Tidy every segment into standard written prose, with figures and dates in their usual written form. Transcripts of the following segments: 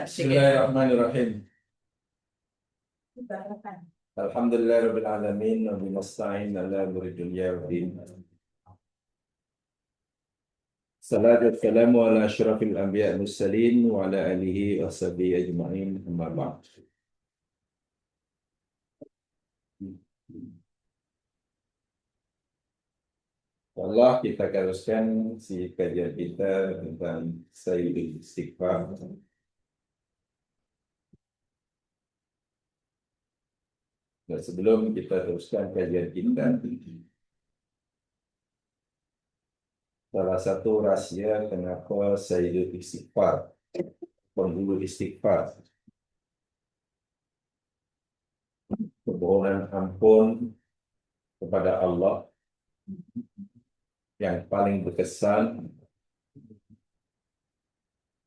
Bismillahirrahmanirrahim. Alhamdulillahirabbil alamin wa bimasta'in ala umuri dunya waddin. Salatu wassalamu ala asyrafil anbiya wal mursalin wa ala alihi wa sahbihi ajma'in, amma ba'd. Allah, kita teruskan si kajian kita tentang Sayyidul Istighfar. Dan sebelum kita teruskan kajian kita, salah satu rahasia kenapa Sayyidul Istighfar, penghulu istighfar, permohonan ampun kepada Allah yang paling berkesan,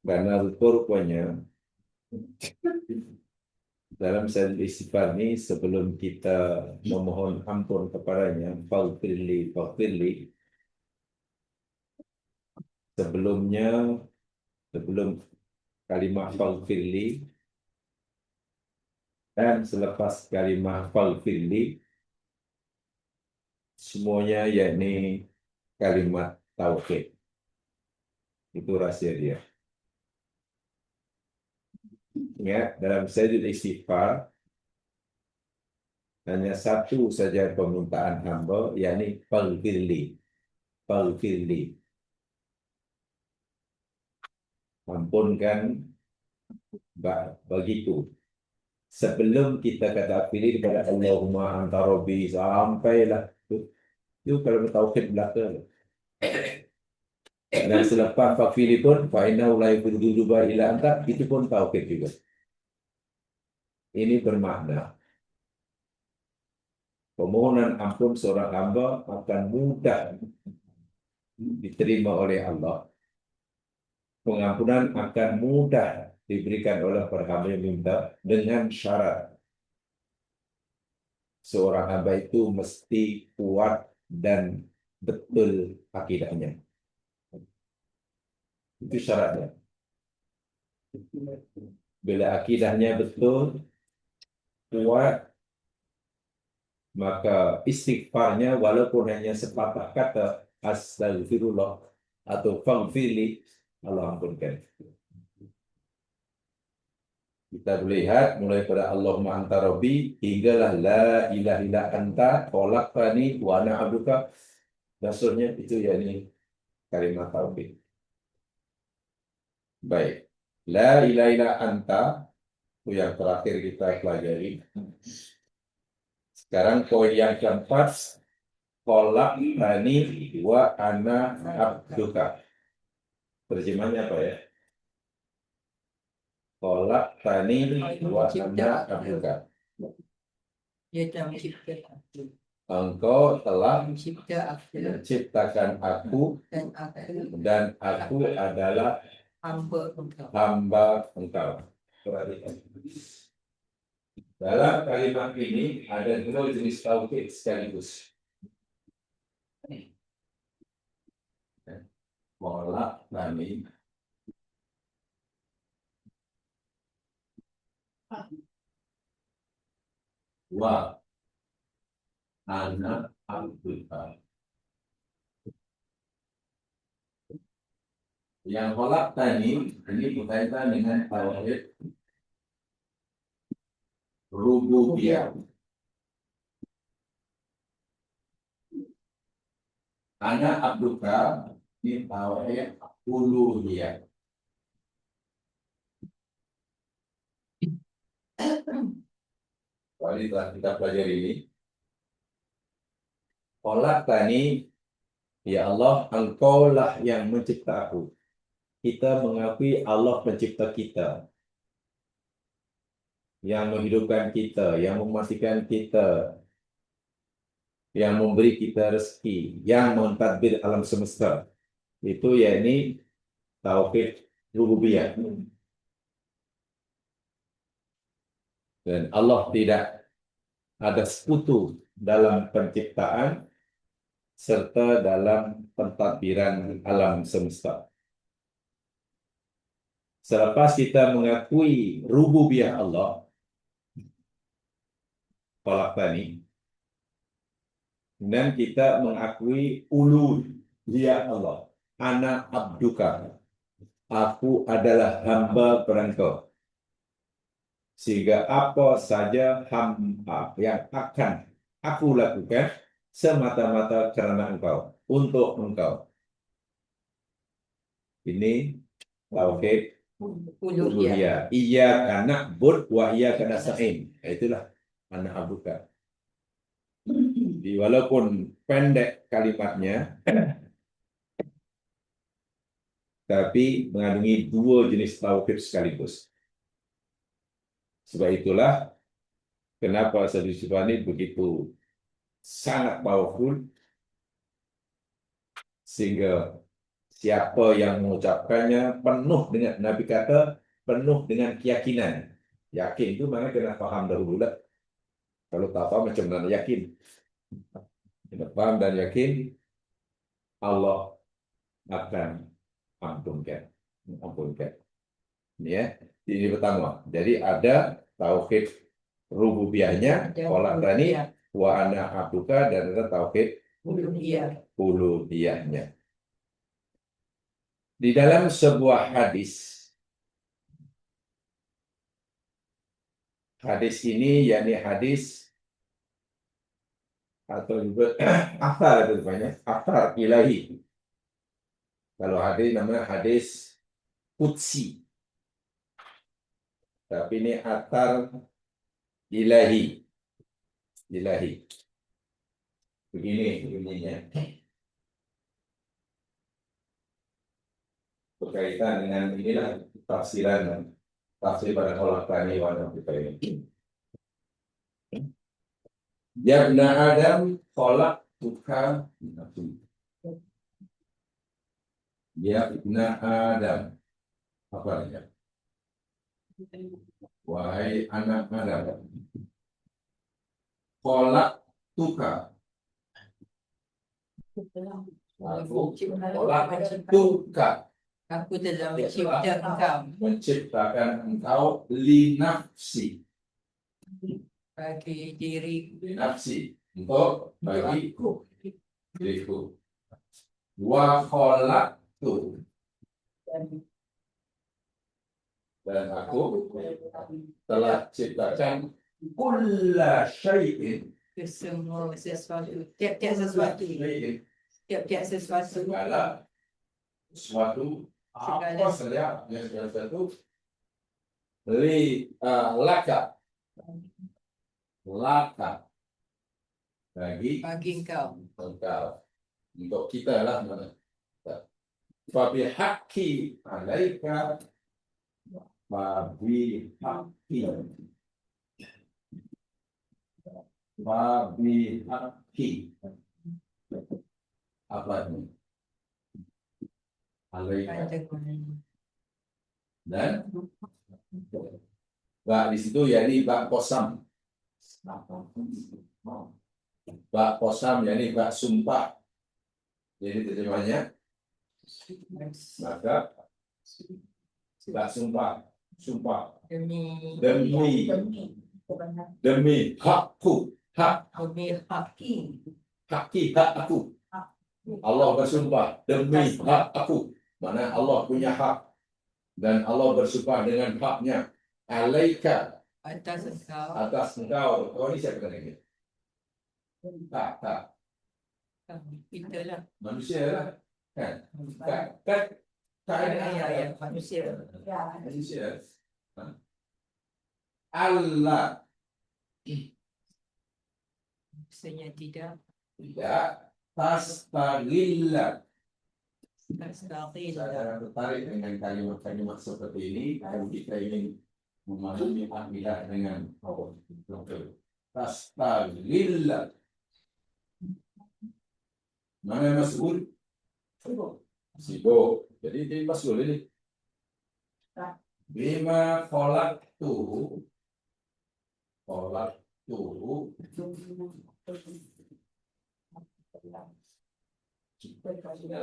karena rupanya dalam Sayyidul Istighfar ini, sebelum kita memohon ampun kepadanya, faghfirli, faghfirli, sebelum kalimat faghfirli dan selepas kalimat faghfirli, semuanya yakni kalimat tauhid. Itu rahasia dia. Ingat, dalam Sayyidul Istighfar hanya satu saja permintaan hamba, yakni faghfirli, faghfirli, ampunkan, begitu. Sebelum kita kata pilih kepada Allahumma anta rabbi, sampailah itu kalau tauhid belaka. Dan selepas faghfirli pun fa innahu la yaghfiru dzunuba illa anta, itu pun tauhid juga. Ini bermakna permohonan ampun seorang hamba akan mudah diterima oleh Allah. Pengampunan akan mudah diberikan oleh para hamba yang minta, dengan syarat seorang hamba itu mesti kuat dan betul akidahnya. Itu syaratnya. Bila akidahnya betul, kuat, maka istighfarnya walaupun hanya sepatah kata astagfirullah atau faghfirli, Allah ampunkan. Kita boleh lihat mulai pada Allahumma anta rabbi hinggalah la ilaha illa anta khalaqtani wa ana 'abduka. Dasarnya itu yakni kalimat tauhid. Baik. La ilaha illa anta itu yang terakhir kita pelajari. Sekarang poin yang keempat, khalaqtani wa ana 'abduka. Terjemahnya apa ya? Khalaqtani wa ana 'abduka. Dia telah menciptakan aku Engkau telah menciptakan aku dan aku adalah hamba engkau. Perhatikan. Dalam kalimat ini ada dua jenis tauhid sekaligus. Khalaqtani wa ana 'abduka. Yang khalaqtani ini berkaitan dengan tauhid rububiyah. Ana 'abduka ini tauhid uluhiyah. Tadi telah kita pelajari ini. Khalaqtani, ya Allah, engkaulah yang mencipta aku. Kita mengakui Allah pencipta kita, yang menghidupkan kita, yang mematikan kita, yang memberi kita rezeki, yang mentadbir alam semesta. Itu yakni tauhid rububiyah. Dan Allah tidak ada sekutu dalam penciptaan serta dalam pentadbiran alam semesta. Selepas kita mengakui rububiyah Allah, Khalaq Bani, dan kita mengakui uluhiyah Allah. Ana abduka. Aku adalah hamba perengkau. Sehingga apa saja hamba yang akan aku lakukan semata-mata karena engkau, untuk engkau. Ini tauhid uluhiyah. Iyyaka na'budu wa iyyaka nasta'in. Itulah ana abduka. Jadi walaupun pendek kalimatnya, tapi mengandungi dua jenis tauhid sekaligus. Sebab itulah kenapa Sayyid Syibani begitu sangat powerful, sehingga siapa yang mengucapkannya penuh dengan, Nabi kata, penuh dengan keyakinan. Yakin itu maknanya kena faham dahulu lah. Kalau tak faham macam mana yakin? Kena faham dan yakin Allah akan ampunkan. Ini ya. Ini pertama. Jadi ada tauhid rububiyahnya, Khalaq Bani, wa ana abduka, dan ada tauhid uluhiyahnya. Di dalam sebuah hadis ini yakni hadis atau juga athar itu banyak, athar ilahi. Kalau hadis namanya hadis qudsi. Tapi ini athar ilahi. Begini bunyinya. Berkaitan dengan inilah tafsir pada Khalaq Bani wa ana abduka ini. Ya ibna Adam khalaqtuka min nafsin. Ya ibna Adam. Apa artinya? Wahai anak Adam. Khalaqtuka. Aku khalaqtuka. Aku telah mencipta engkau Menciptakan engkau li nafsi. bagi diri Nafsi. Untuk bagiku. Diriku. Wa khalaqtu. Dan aku telah ciptakan kulla syai'in. kesemua sesuatu, tiap-tiap sesuatu, tiap-tiap sesuatu, Segala sesuatu apa saja yang sesuatu laka bagi bagi engkau. untuk kita lah mana. Fabi haqqi alaika babi haqqi apa ini? Alaika dan bak di situ yakni bak kosam. Bak kosam yakni bak sumpah. Jadi terjemahnya maka bak sumpah demi hakku hak aku. Allah bersumpah demi hak aku. Mana Allah punya hak dan Allah bersumpah dengan haknya. Alaika atas engkau. Oh, ini siapa lagi? Tak. kita lah, Manusia lah. Kan? manusia. Manusia. Allah Maksudnya tidak tastagillah. tastaqil. Saya tertarik dengan kalimat-kalimat seperti ini. Kalau kita ingin memahami akidah dengan tastagillah. Mana yang masuk? Sibuk. Jadi ini masuk ini. Bima khalaqtu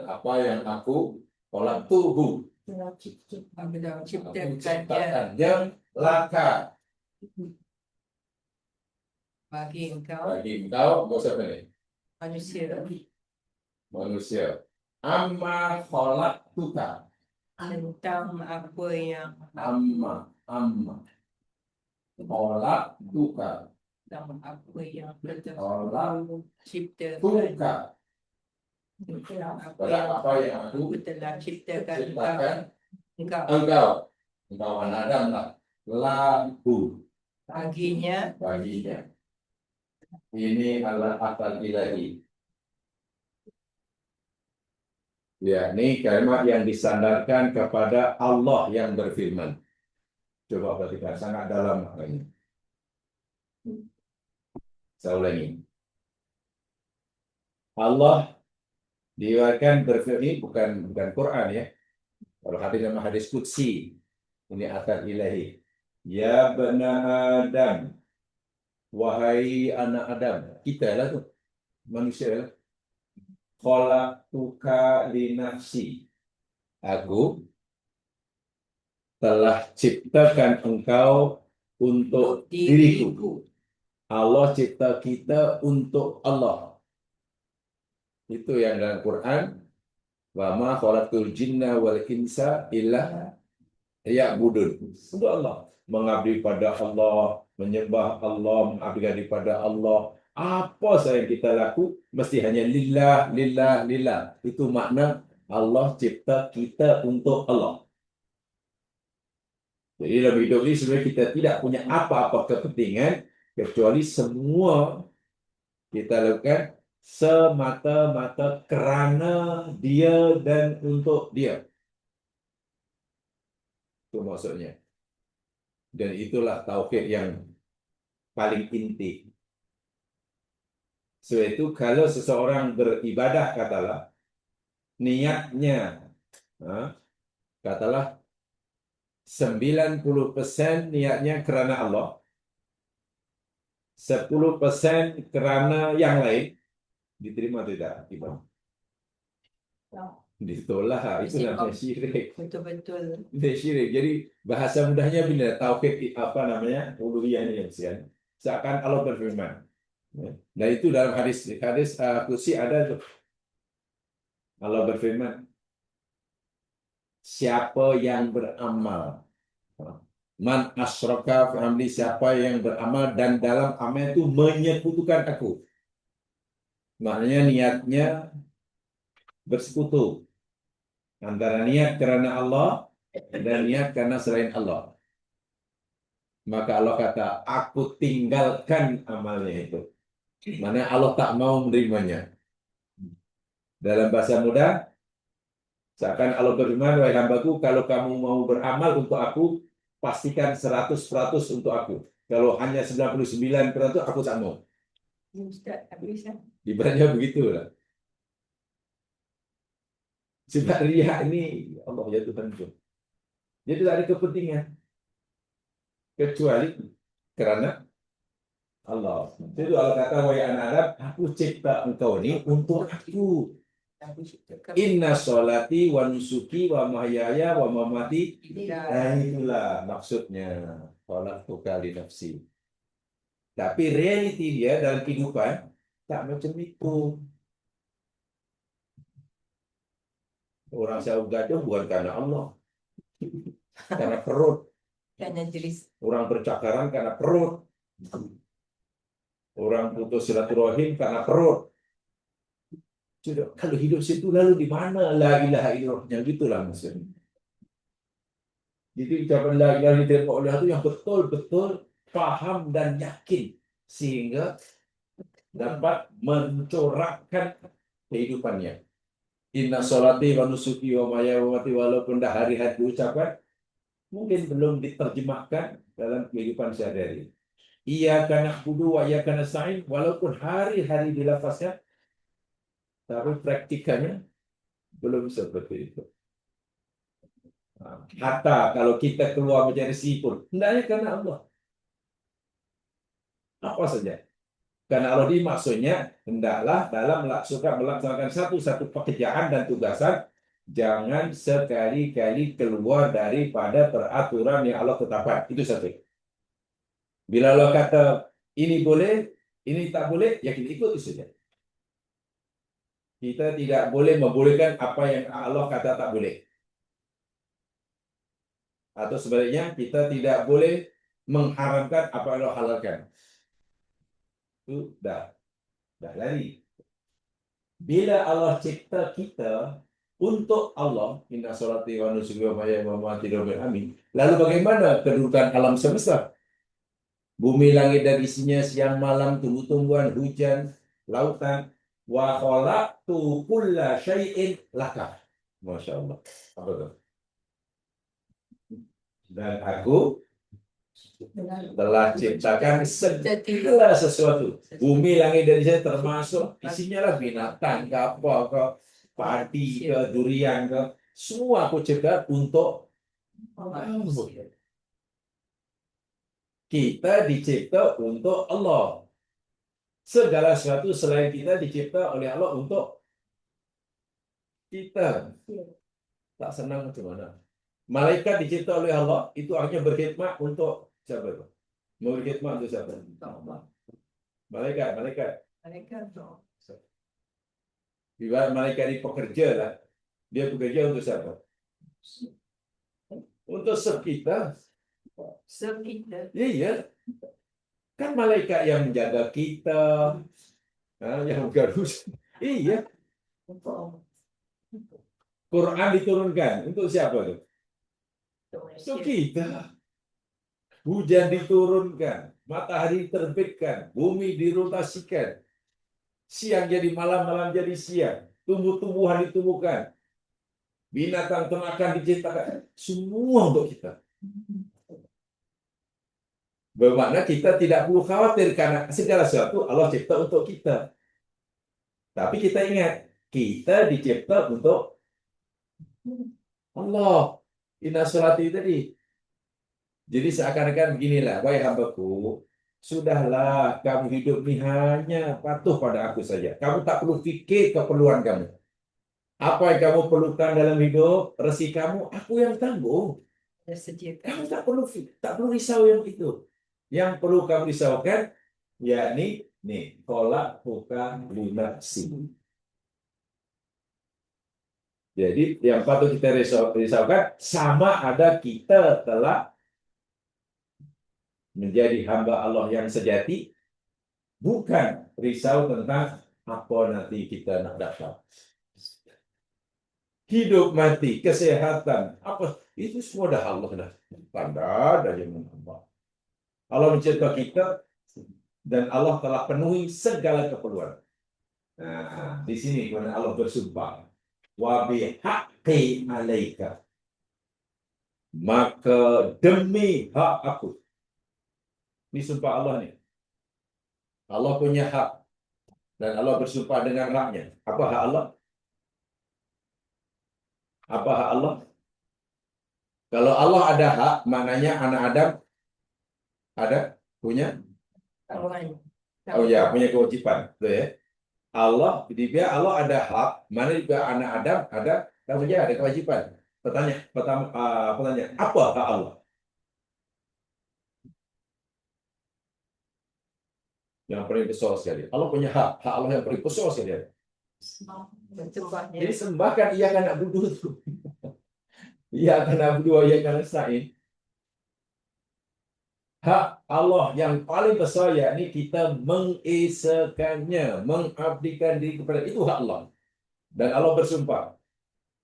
apa yang aku khalaqtuhu Apabila Aku ciptakan dia ciptakan dia laka bagi engkau bagi engkau siapa ini? manusia Manusia. Amma khalaqtuka. tentang apa yang Amma khalaqtuka. tentang apa yang Khalaqtuka. aku ciptakan Pada apa yang aku aku telah ciptakan ciptakan engkau engkau anak Adam lah. Lahu baginya baginya. Ini adalah akal ilahi. Ya, ini kalimat yang disandarkan kepada Allah yang berfirman. Coba perhatikan, sangat dalam maknanya. Saya ulangi. Allah diwakilkan berfirman, ini bukan Quran ya. Kalau hadis nama hadis qudsi, ini akal ilahi. Ya bani Adam, wahai anak Adam, kita lah tu, manusia lah. Khalaqtuka li nafsi. Aku telah ciptakan engkau untuk diriku. Allah cipta kita untuk Allah. Itu yang dalam Quran. Wa ma khalaqtul jinna wal insa illa liya'budun. Untuk Allah. Mengabdi pada Allah, menyembah Allah, mengabdi kepada Allah. Apa saja yang kita laku, mesti hanya lillah, lillah, lillah. Itu makna Allah cipta kita untuk Allah. Jadi dalam hidup ini sebenarnya kita tidak punya apa-apa kepentingan kecuali semua kita lakukan semata-mata kerana dia dan untuk dia. Itu maksudnya. Dan itulah tauhid yang paling inti. Sebab itu kalau seseorang beribadah katalah niatnya katalah 90% niatnya kerana Allah, 10% kerana yang lain, diterima atau tidak? Ditolak. Itu namanya syirik. betul-betul Itu syirik. Jadi bahasa mudahnya bila tauhid apa namanya uluhiyah ini kan. Seakan Allah berfirman. Dan itu dalam hadis qudsi ada tuh. Allah berfirman, siapa yang beramal, man asyraka fi amri, siapa yang beramal dan dalam amal itu menyekutukan aku. Maknanya niatnya bersekutu antara niat kerana Allah dan niat kerana selain Allah. Maka Allah kata, aku tinggalkan amalnya itu. Mana Allah tak mau menerimanya. Dalam bahasa mudah, seakan Allah berfirman, wahai hambaku, kalau kamu mau beramal untuk aku, pastikan 100% untuk aku. Kalau hanya 99%, aku tak mau. Ustaz tak bisa Ibaratnya begitulah. Sebab riak ini, Allah ya Tuhan itu. Jadi tak ada kepentingan. Kecuali kerana Allah. Jadi Allah kata, wahai anak Adam, aku cipta engkau ini untuk aku. aku ciptakan Inna sholati wa nusuki wa mahyaya wa mamati. tidak Nah itulah maksudnya. Khalaqtuka li nafsi. Tapi realiti dia dalam kehidupan tak macam itu. Orang sahur gaduh bukan karena Allah. Karena perut. karena jeris Orang bercakaran karena perut. Orang putus silaturahim karena perut. Sudah, kalau hidup situ lalu di mana la ilaha illallahnya, gitulah maksudnya. Jadi ucapan la ilaha illallah itu yang betul-betul paham dan yakin sehingga dapat mencorakkan kehidupannya. Inna sholati wa nusuki wa maya wa mati, walaupun dah hari-hari diucapkan, mungkin belum diterjemahkan dalam kehidupan sehari-hari. Iyyaka na'budu wa iyyaka nasta'in, walaupun hari-hari dilafaznya, tapi praktikannya belum seperti itu. Hatta kalau kita keluar mencari rezeki pun, hendaknya karena Allah. Apa saja. Karena Allah ini maksudnya, hendaklah dalam melaksanakan satu-satu pekerjaan dan tugasan, Jangan sekali-kali keluar daripada peraturan yang Allah tetapkan. Itu satu. Bila Allah kata ini boleh, ini tak boleh, ya kita ikut itu saja. Kita tidak boleh membolehkan apa yang Allah kata tak boleh. Atau sebaliknya, kita tidak boleh mengharamkan apa yang Allah halalkan. Itu dah lari. Bila Allah cipta kita untuk Allah, inna salati wa nusuki wa mahyaya wa mamati lillahi amin. Lalu bagaimana kedudukan alam semesta? Bumi, langit dan isinya, siang malam, tumbuh-tumbuhan, hujan, lautan. Wa khalaqtu kulla syai'in laka. Masya Allah. Apa itu? Dan aku telah ciptakan segala sesuatu. Bumi, langit dan isinya termasuk isinya lah binatang ke apa ke padi ke durian ke, semua aku cipta untuk kamu. Kita dicipta untuk Allah. Segala sesuatu selain kita dicipta oleh Allah untuk kita. Tak senang macam mana? Malaikat dicipta oleh Allah, itu artinya berkhidmat untuk siapa itu? Berkhidmat untuk siapa? Malaikat. Mereka Ibarat malaikat ini pekerja lah. Dia bekerja untuk siapa? Untuk kita. sekitar Iya. Kan malaikat yang menjaga kita, yang garus. Iya. Quran diturunkan untuk siapa tuh? Untuk kita. Hujan diturunkan, matahari diterbitkan, bumi dirotasikan, siang jadi malam, malam jadi siang, tumbuh-tumbuhan ditumbuhkan, binatang ternakan diciptakan, semua untuk kita. Bermakna kita tidak perlu khawatir karena segala sesuatu Allah cipta untuk kita. Tapi kita ingat, kita dicipta untuk Allah. Inna sholati tadi. Jadi seakan-akan beginilah, wahai hambaku, sudahlah kamu hidup ini hanya patuh pada aku saja. Kamu tak perlu fikir keperluan kamu. Apa yang kamu perlukan dalam hidup, rezeki kamu, aku yang tanggung. Kamu tak perlu risau yang itu. Yang perlu kamu risaukan, yakni kolak bukan lunasi. Jadi yang patut kita risaukan, sama ada kita telah menjadi hamba Allah yang sejati, bukan risau tentang apa nanti kita nak dapat. Hidup mati, kesehatan, apa itu semua dah Allah dah tanda dah yang menambah. Allah mencipta kita dan Allah telah penuhi segala keperluan. Nah, di sini mana Allah bersumpah, wa bihaqqi alaika, maka demi hak aku. Ini sumpah Allah nih. Allah punya hak dan Allah bersumpah dengan haknya. Apa hak Allah? Apa hak Allah? Kalau Allah ada hak, maknanya anak Adam ada punya punya kewajiban, betul ya? Allah ada hak, mana juga anak Adam ada tanggung jawab, ada kewajiban. Pertanyaan, apa hak Allah? Yang paling besar sekali. Allah punya hak Allah yang paling besar sekali. Jadi sembahkan ia akan nak buduh itu. Ia akan nak buduh, ia akan nasta'in. Hak Allah yang paling besar, yakni kita mengesakannya, mengabdikan diri kepada itu hak Allah. Dan Allah bersumpah,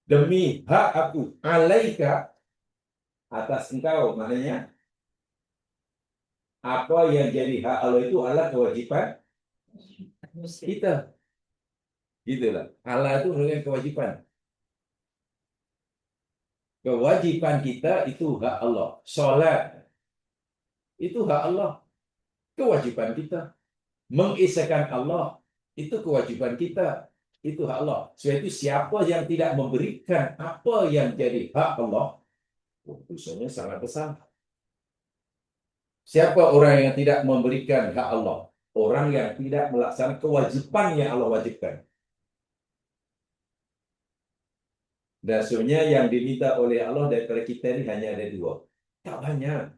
demi hak aku, alaika, atas engkau, maknanya apa yang jadi hak Allah itu adalah kewajiban kita. Gitulah. Allah itu dengan kewajiban. Kewajiban kita itu hak Allah. Salat itu hak Allah, kewajiban kita. Mengesahkan Allah itu kewajiban kita, itu hak Allah. Sebab itu siapa yang tidak memberikan apa yang jadi hak Allah, dosanya sangat besar. Siapa orang yang tidak memberikan hak Allah? Orang yang tidak melaksanakan kewajiban yang Allah wajibkan. Dasarnya yang diminta oleh Allah daripada kita ini hanya ada dua. Tak banyak.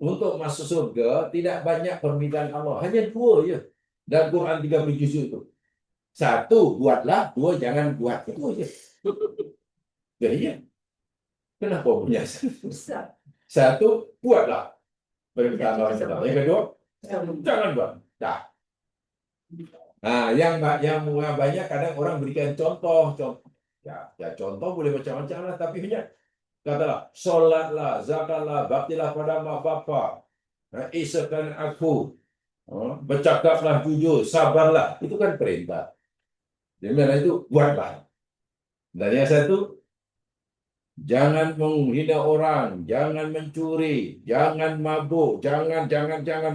Untuk masuk surga, tidak banyak permintaan Allah. Hanya dua je. Dan Quran 30 juzuk itu. Satu, buatlah. Dua, jangan buat. Itu aja. Ya, iya. Kenapa punya? Besar. Satu, buatlah. Permintaan Tidak Allah yang pertama. Yang kedua, jangan buat. Dah. Nah, yang banyak kadang orang berikan contoh. Ya, contoh boleh macam-macam lah. Tapi hanya katalah, solatlah, zakatlah, baktilah pada mak bapak. Isakan aku. Bercakaplah jujur, sabarlah. Itu kan perintah. Jadi mana itu, buatlah. Dan yang satu, jangan menghina orang, jangan mencuri, jangan mabuk, jangan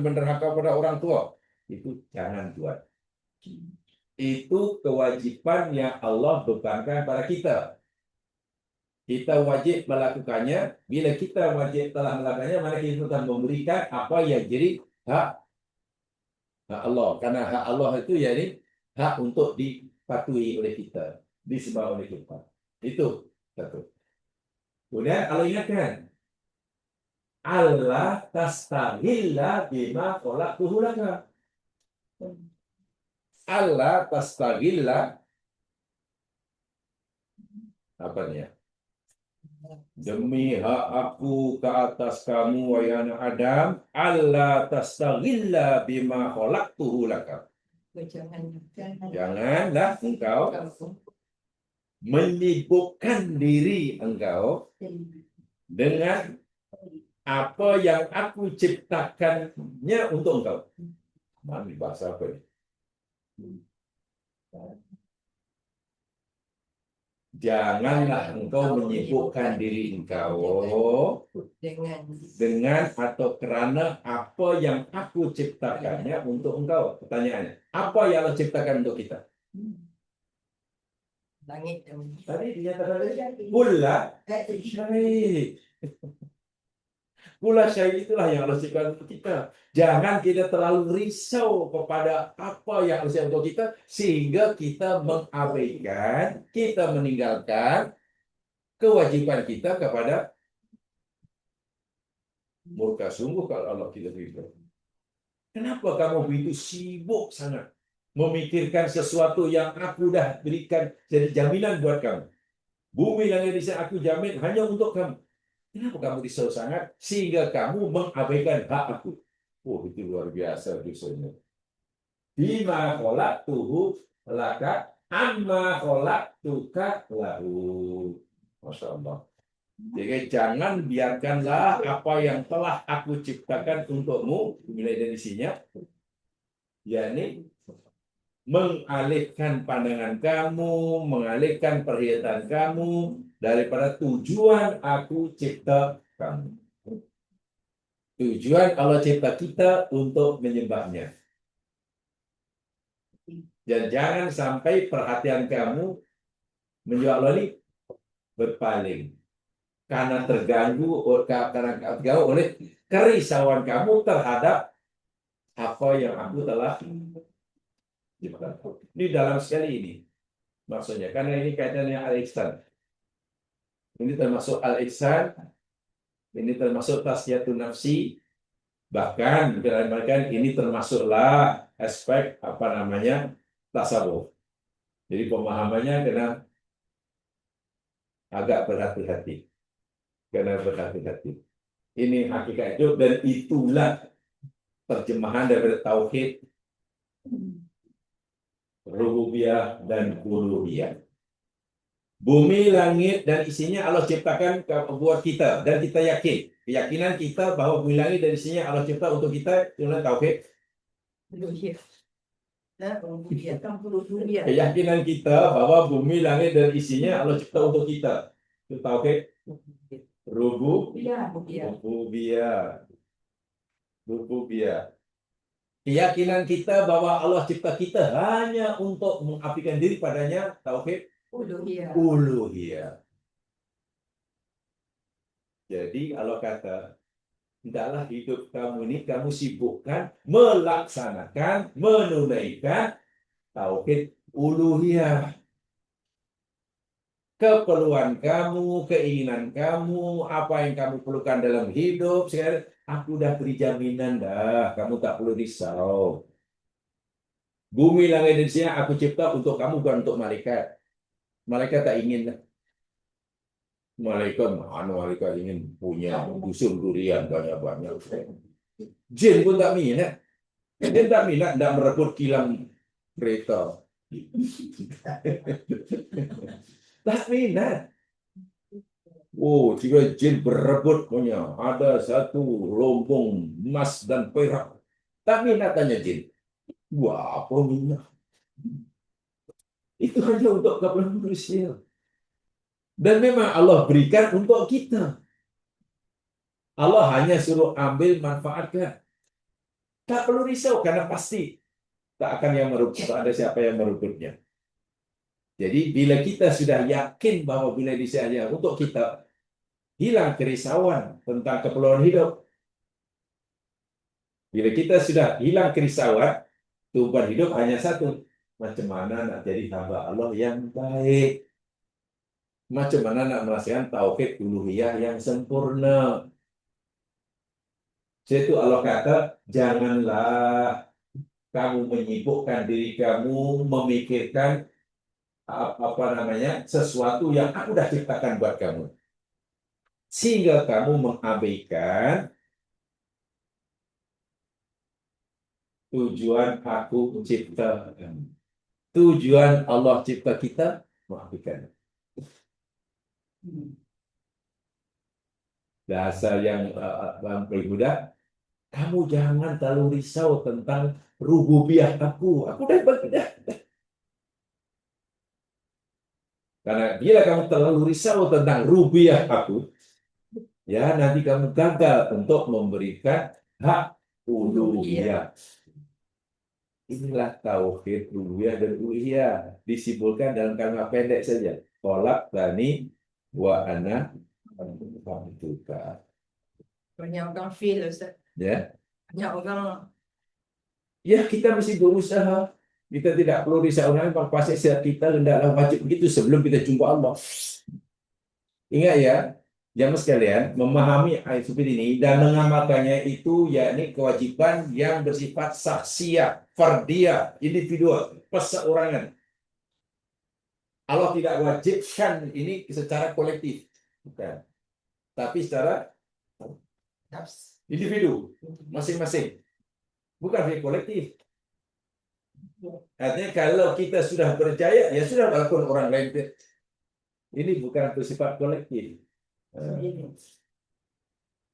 menderhaka pada orang tua. Itu jangan buat. Itu kewajiban yang Allah bebankan pada kita. Kita wajib melakukannya. Bila kita wajib telah melakukannya, maka kita akan memberikan apa yang jadi hak Allah. Karena hak Allah itu yakni hak untuk dipatuhi oleh kita, disembah oleh kita. Itu satu. Kemudian Allah ingatkan, Allah tastahilla bima khalaqtuhu laka. Allah tastahilla apa nih? Demi hak aku ke atas kamu, wahai anak Adam, Allah tastaghilla bima khalaqtuhu laka. Janganlah engkau menyibukkan diri engkau dengan apa yang aku ciptakannya untuk engkau. Mana bahasa apa ini? Janganlah engkau menyibukkan diri engkau dengan atau kerana apa yang aku ciptakannya untuk engkau. Pertanyaannya, apa yang Allah ciptakan untuk kita? Langit. Tadi dinyatakan pula syai. Pula syai itulah yang Allah ciptakan untuk kita. Jangan kita terlalu risau kepada apa yang Allah ciptakan untuk kita sehingga kita mengabaikan, kita meninggalkan kewajiban kita kepada murka sungguh kalau Allah tidak beritahu. Kenapa kamu begitu sibuk sangat memikirkan sesuatu yang aku dah berikan jadi jaminan buat kamu? Bumi langit di sini aku jamin hanya untuk kamu. Kenapa kamu risau sangat sehingga kamu mengabaikan hak aku? Oh, itu luar biasa dosanya. Bima khalaqtuhu laka amma khalaqtuka lahu. Masya Allah. Jadi jangan biarkanlah apa yang telah aku ciptakan untukmu, mulai dari sini, yakni mengalihkan pandangan kamu, mengalihkan perhatian kamu daripada tujuan aku cipta kamu. Tujuan Allah cipta kita untuk menyembahnya. Dan jangan sampai perhatian kamu menjual Allah ini berpaling. Karena terganggu oleh kerisauan kamu terhadap apa yang aku telah ciptakan. Ini dalam sekali ini. Maksudnya, karena ini kaitannya al-ihsan. Ini termasuk al-ihsan, ini termasuk tasfiyatun nafsi, bahkan dikatakan ini termasuklah aspek apa namanya tasawuf. Jadi pemahamannya kena agak berhati-hati. Kena berhati-hati. Ini hakikat itu dan itulah terjemahan daripada tauhid, rububiyah dan uluhiyah. Bumi, langit dan isinya Allah ciptakan buat kita dan kita yakin. Keyakinan kita bahwa bumi, langit dan isinya Allah cipta untuk kita itulah tauhid. Keyakinan kita bahwa bumi, langit dan isinya Allah cipta untuk kita itu tauhid. Rububiyah. Keyakinan kita bahwa Allah cipta kita hanya untuk mengabdikan diri padanya tauhid uluhiyah. Jadi Allah kata, hendaklah hidup kamu ini kamu sibukkan melaksanakan, menunaikan tauhid uluhiyah. keperluan kamu, keinginan kamu, apa yang kamu perlukan dalam hidup. Sekarang aku udah beri jaminan dah, kamu tak perlu risau. Bumi, langit, dan siang aku cipta untuk kamu, bukan untuk malaikat. Malaikat tak ingin lah. Malaikat ingin punya dusun durian banyak-banyak. Jin pun tak minat. Jin tak minat, tak merebut kilang kereta. Tak minat. Oh, jika jin berebut punya, ada satu lombong emas dan perak. Tak minat tanya jin. Wah, apa minat? Itu hanya untuk keperluan manusia. Dan memang Allah berikan untuk kita. Allah hanya suruh ambil manfaatkan. Tak perlu risau karena pasti tak akan yang merebut, tak ada siapa yang merebutnya. Jadi bila kita sudah yakin bahwa bila disayang untuk kita, hilang kerisauan tentang keperluan hidup. Bila kita sudah hilang kerisauan, tujuan hidup hanya satu. Macam mana nak jadi hamba Allah yang baik? Macam mana nak merasakan tauhid uluhiyah yang sempurna? Itu Allah kata, janganlah kamu menyibukkan diri kamu memikirkan apa namanya sesuatu yang aku dah ciptakan buat kamu, sehingga kamu mengabaikan tujuan aku cipta kamu. Tujuan Allah cipta kita, mengabaikan. Dasar yang paling mudah, kamu jangan terlalu risau tentang rububiyah aku. Aku dah bagi dah. Karena bila kamu terlalu risau tentang rububiyah aku, ya nanti kamu gagal untuk memberikan hak uluhiyah. Inilah tauhid rububiyah dan uluhiyah. Disimpulkan dalam kalimat pendek saja. Kolak tani wa ana abduka. Banyak orang feel, Ustaz. Ya. Banyak orang Ya, kita mesti berusaha. Kita tidak perlu risau dengan pasti kita hendaklah wajib begitu sebelum kita jumpa Allah. Ingat ya, jamaah sekalian, memahami ayat seperti ini dan mengamalkannya itu yakni kewajiban yang bersifat saksiyah, fardiyah, individual, perseorangan. Allah tidak wajibkan ini secara kolektif, bukan. Tapi secara individu, masing-masing. Bukan secara kolektif. Artinya kalau kita sudah berjaya, ya sudah walaupun orang lain. Ini bukan bersifat kolektif.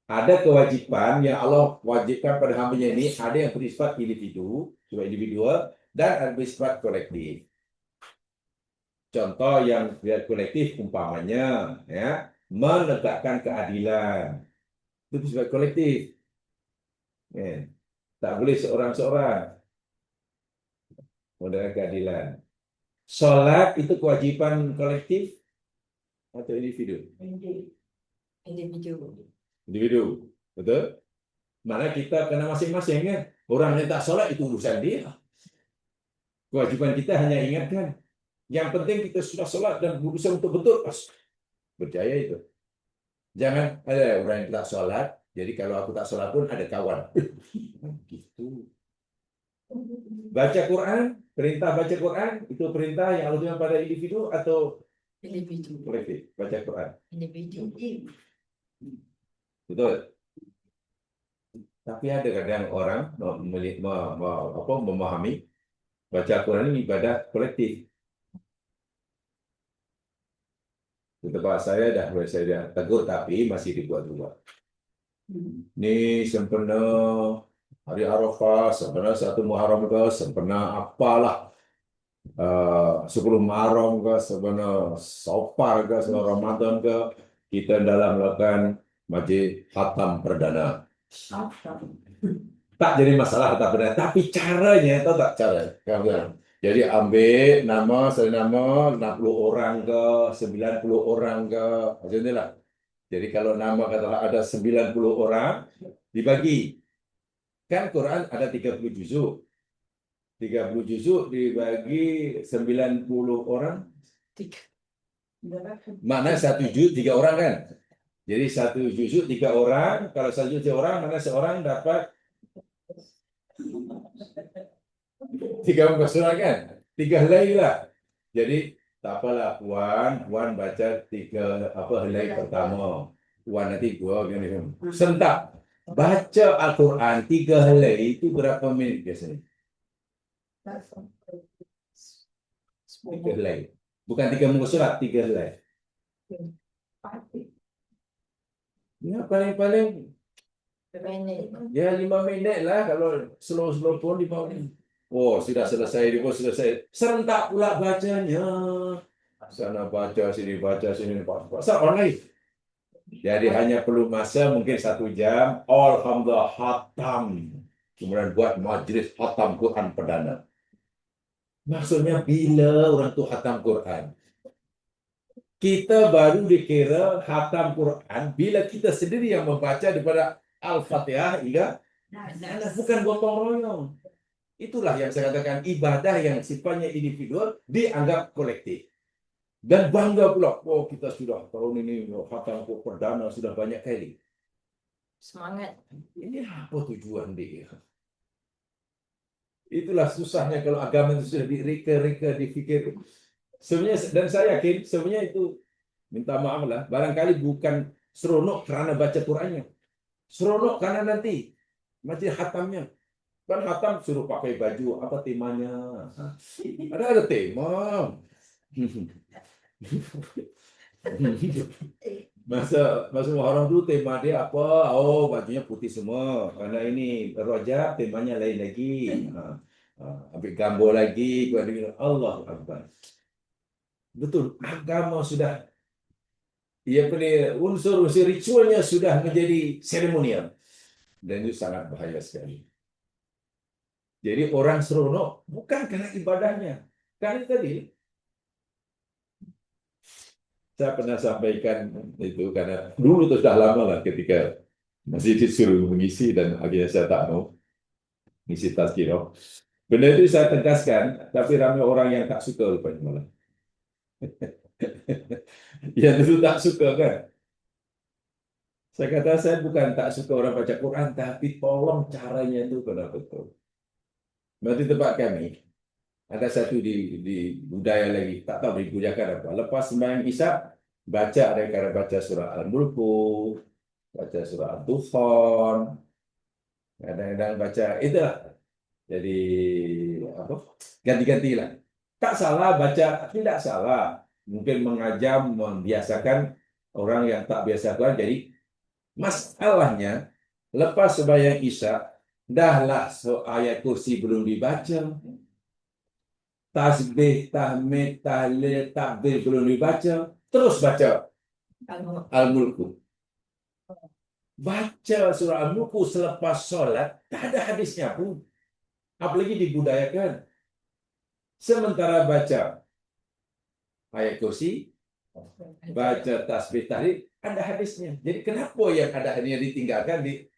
Ada kewajiban yang Allah wajibkan pada hamba-Nya ini, ada yang bersifat individu, individual, dan ada bersifat kolektif. Contoh yang kolektif umpamanya, ya, menegakkan keadilan. Itu bersifat kolektif. Ya. Tak boleh seorang-seorang menegakkan keadilan. Sholat itu kewajiban kolektif atau individu? individu. Individu, betul? Mana kita kena masing-masing kan? Orang yang tak sholat itu urusan dia. Kewajiban kita hanya ingatkan. Yang penting kita sudah sholat dan berusaha untuk betul. Berjaya itu. Jangan ada orang yang tak sholat. Jadi kalau aku tak sholat pun ada kawan. Gitu. Baca Quran, perintah baca Quran itu perintah yang Allah berikan pada individu atau Individu. kolektif? Baca Quran. Individu. Betul. Tapi ada kadang orang memahami baca Quran ini ibadah kolektif. Di tempat saya dah tegur tapi masih dibuat-buat. Ini sempena hari Arafah, sempena 1 Muharram ke, sempena apalah 10 Muharram ke, sempena Safar ke, sempena Ramadan ke, kita dalam melakukan majlis khatam perdana. Tak jadi masalah khatam perdana, tapi caranya tahu tak cara? Jadi ambil nama, nama 60 orang ke, 90 orang ke, macam inilah. Jadi kalau nama katalah ada 90 orang, dibagi. Kan Quran ada 30 juzuk. 30 juzuk dibagi 90 orang. Makna satu juz 3 orang kan? Jadi satu juz 3 orang, kalau satu juz 3 orang, mana seorang dapat 3 muka surat kan? 3 helai lah. Jadi tak apalah Puan baca 3 helai pertama. Puan nanti gua gini. Sentak baca Al-Quran 3 helai itu berapa minit biasanya? 3 helai. Bukan 3 muka surat, 3 helai. Ya paling-paling ya 5 minit lah, kalau slow-slow pun 5 menit. Oh, sudah selesai, dia pun selesai. Serentak pula bacanya. Sana baca, sini baca, sini baca. Pasal orang lain. Jadi hanya perlu masa mungkin 1 jam. Alhamdulillah hatam. Kemudian buat majlis hatam Quran perdana. Maksudnya bila orang tu hatam Quran? Kita baru dikira hatam Quran bila kita sendiri yang membaca daripada Al-Fatihah hingga bukan gotong royong. Itulah yang saya katakan ibadah yang sifatnya individual dianggap kolektif. Dan bangga pula, oh kita sudah tahun ini hatam perdana sudah banyak kali. Semangat. Ini apa tujuan dia? Itulah susahnya kalau agama itu sudah direka-reka, difikir. Sebenarnya, dan saya yakin sebenarnya itu, minta maaf lah, barangkali bukan seronok kerana baca Qurannya. Seronok karena nanti majlis hatamnya. Kan hatam suruh pakai baju, apa temanya? Ada tema. Masa Muharram dulu tema dia apa? Oh, bajunya putih semua. Karena ini Rajab temanya lain lagi. Ambil gambar lagi. Allah Akbar. Betul, agama sudah, ia punya unsur-unsur ritualnya sudah menjadi seremonial. Dan itu sangat bahaya sekali. Jadi orang seronok bukan karena ibadahnya. Karena tadi saya pernah sampaikan itu karena dulu itu sudah lama lah ketika masih disuruh mengisi dan akhirnya saya tak mau mengisi tazkirah. Benda itu saya tegaskan, tapi ramai orang yang tak suka rupanya malah. Yang dulu tak suka kan. Saya kata saya bukan tak suka orang baca Quran, tapi tolong caranya itu benar betul. Nanti tempat kami ada satu di budaya lagi, tak tahu dibujakan apa. Lepas sembahyang Isya baca, ada yang baca surah Al-Mulku, baca surah Al-Dukhan, kadang-kadang baca itulah. Jadi apa? Ganti-gantilah. Tak salah baca, tidak salah. Mungkin mengajam, membiasakan orang yang tak biasa Quran. Jadi masalahnya lepas sembahyang Isya, dahlah ayat kursi belum dibaca. Tasbih, tahmid, tahlil, takbir belum dibaca. Terus baca Al-Mulku. Baca surah Al-Mulku selepas sholat, tak ada hadisnya pun. Apalagi dibudayakan. Sementara baca ayat kursi, baca tasbih tahlil, ada hadisnya. Jadi kenapa yang ada hadisnya ditinggalkan di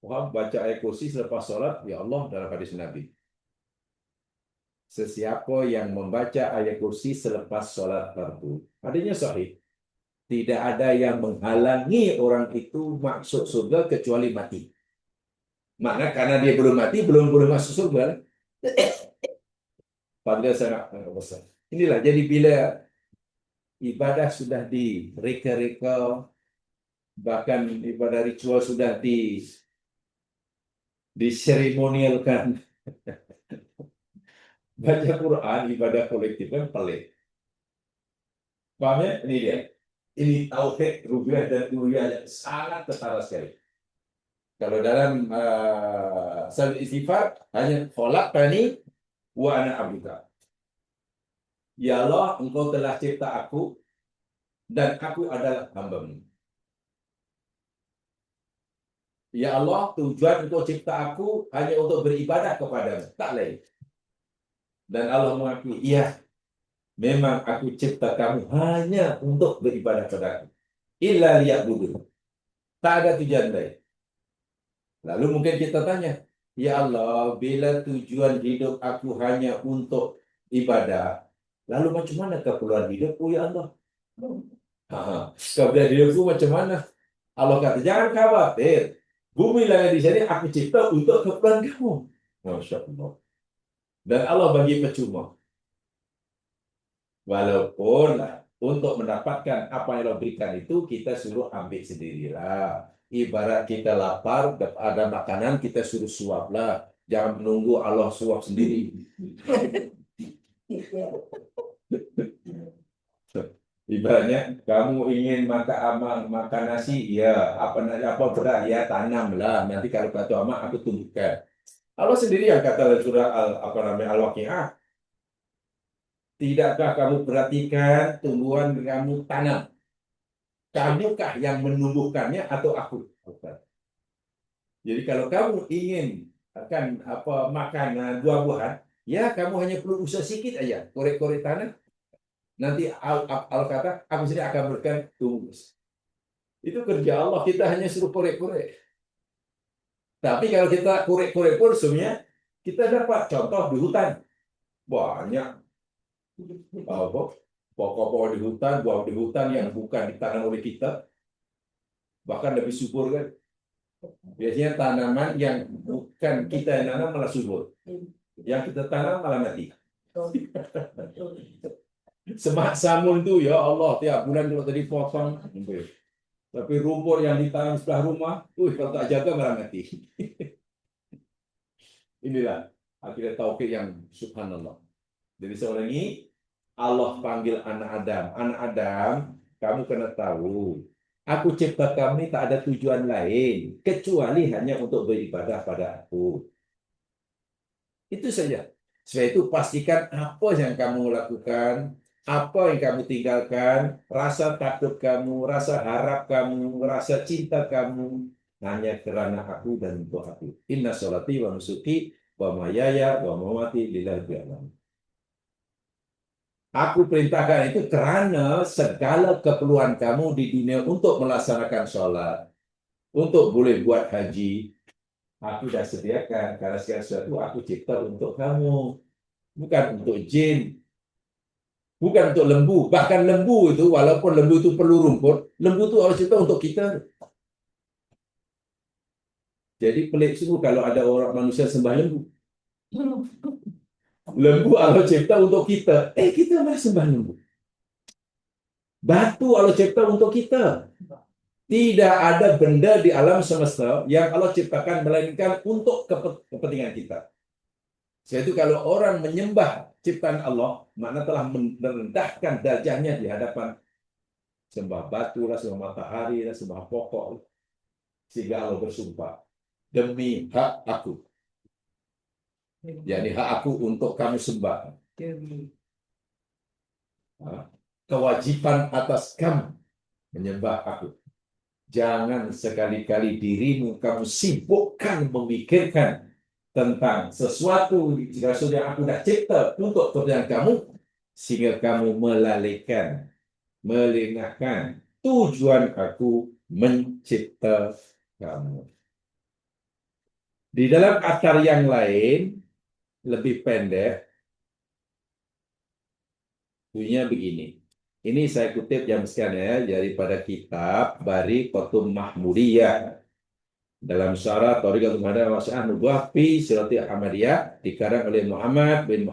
baca ayat kursi selepas sholat, ya Allah dalam hadis Nabi. Sesiapa yang membaca ayat kursi selepas sholat fardu, hadisnya sahih. Tidak ada yang menghalangi orang itu masuk surga kecuali mati. Makna karena dia belum mati, belum boleh masuk surga. Padahal sangat besar. Inilah jadi bila ibadah sudah direka-reka, bahkan ibadah ritual sudah diseremonialkan. Baca Quran, ibadah kolektif kan pelik. Paham ya? Ini dia. Ini tauhid rububiyah dan uluhiyah sangat ketara sekali. Kalau dalam salat istighfar hanya khalaqtani wa ana abduka. Ya Allah, engkau telah cipta aku dan aku adalah hamba-Mu. Ya Allah, tujuan engkau cipta aku hanya untuk beribadah kepada-Mu, tak lain. Dan Allah mengakui, iya, memang aku cipta kamu hanya untuk beribadah kepada-Ku. Illa liya'budun. Tak ada tujuan lain. Lalu mungkin kita tanya, ya Allah, bila tujuan hidup aku hanya untuk ibadah, Lalu macam mana keperluan hidupku ya Allah? Keperluan hidupku macam mana? Allah kata, jangan khawatir. Bumi langit di sini aku cipta untuk keperluan kamu. Masya Allah. Dan Allah bagi percuma. Walaupun untuk mendapatkan apa yang Allah berikan itu, kita suruh ambil sendirilah. Ibarat kita lapar, ada makanan, kita suruh suaplah. Jangan menunggu Allah suap sendiri. Ibaratnya kamu ingin makan nasi, ya apa berat ya tanamlah. Nanti kalau kata amak aku tumbuhkan. Allah sendiri yang kata dalam surah Al-Waqiah, tidakkah kamu perhatikan tumbuhan yang kamu tanam? Kamukah yang menumbuhkannya atau aku? Bukan. Jadi kalau kamu ingin makan buah-buahan, ya kamu hanya perlu usaha sedikit aja, korek-korek tanah. Nanti Allah kata, aku sendiri akan berikan tumbuh. Itu kerja Allah, kita hanya suruh korek-korek. Tapi kalau kita korek-korek pun sebenarnya kita dapat contoh di hutan. Banyak pokok-pokok di hutan, buah di hutan yang bukan ditanam oleh kita, bahkan lebih subur kan. Biasanya tanaman yang bukan kita yang tanam malah subur. Yang kita tanam malah mati. Semak samun itu, ya Allah, tiap bulan kalau tadi potong. Tapi rumput yang ditanam sebelah rumah, kalau tak jaga malah mati. Inilah akhirnya tauhid yang subhanallah. Jadi seorang ini Allah panggil anak Adam. Anak Adam, kamu kena tahu, aku cipta kamu ini tak ada tujuan lain kecuali hanya untuk beribadah pada aku. Itu saja. Setelah itu pastikan apa yang kamu lakukan, apa yang kamu tinggalkan, rasa takut kamu, rasa harap kamu, rasa cinta kamu hanya kerana aku dan untuk aku. Inna sholati wa nusuki wa mahyaya wa mamati lillahi rabbil alamin. Aku perintahkan itu kerana segala keperluan kamu di dunia untuk melaksanakan sholat, untuk boleh buat haji, aku dah sediakan. Karena segala sesuatu aku cipta untuk kamu, bukan untuk jin, bukan untuk lembu. Bahkan lembu itu, walaupun lembu itu perlu rumput, lembu itu Allah cipta untuk kita. Jadi pelik sungguh kalau ada orang manusia sembah lembu. Lembu Allah cipta untuk kita. Kita malah sembah lembu. Batu Allah cipta untuk kita. Tidak ada benda di alam semesta yang Allah ciptakan melainkan untuk kepentingan kita. Yaitu kalau orang menyembah ciptaan Allah, makna telah merendahkan darjahnya di hadapan sembah batu, sembah matahari, sembah pokok. Sehingga Allah bersumpah, demi hak aku. Jadi hak aku untuk kamu sembah. Kewajiban atas kamu menyembah aku. Jangan sekali-kali dirimu kamu sibukkan memikirkan tentang sesuatu yang aku dah cipta untuk kepentingan kamu, sehingga kamu melalaikan, melengahkan tujuan aku mencipta kamu. Di dalam atar yang lain, lebih pendek, bunyinya begini. Ini saya kutip jam sekian daripada kitab Bariqatum Mahmudiyah dalam syarah Thariqatul Madhab Wasi'ah Nubuwah fi Sirati Ahmadiyah dikarang oleh Muhammad bin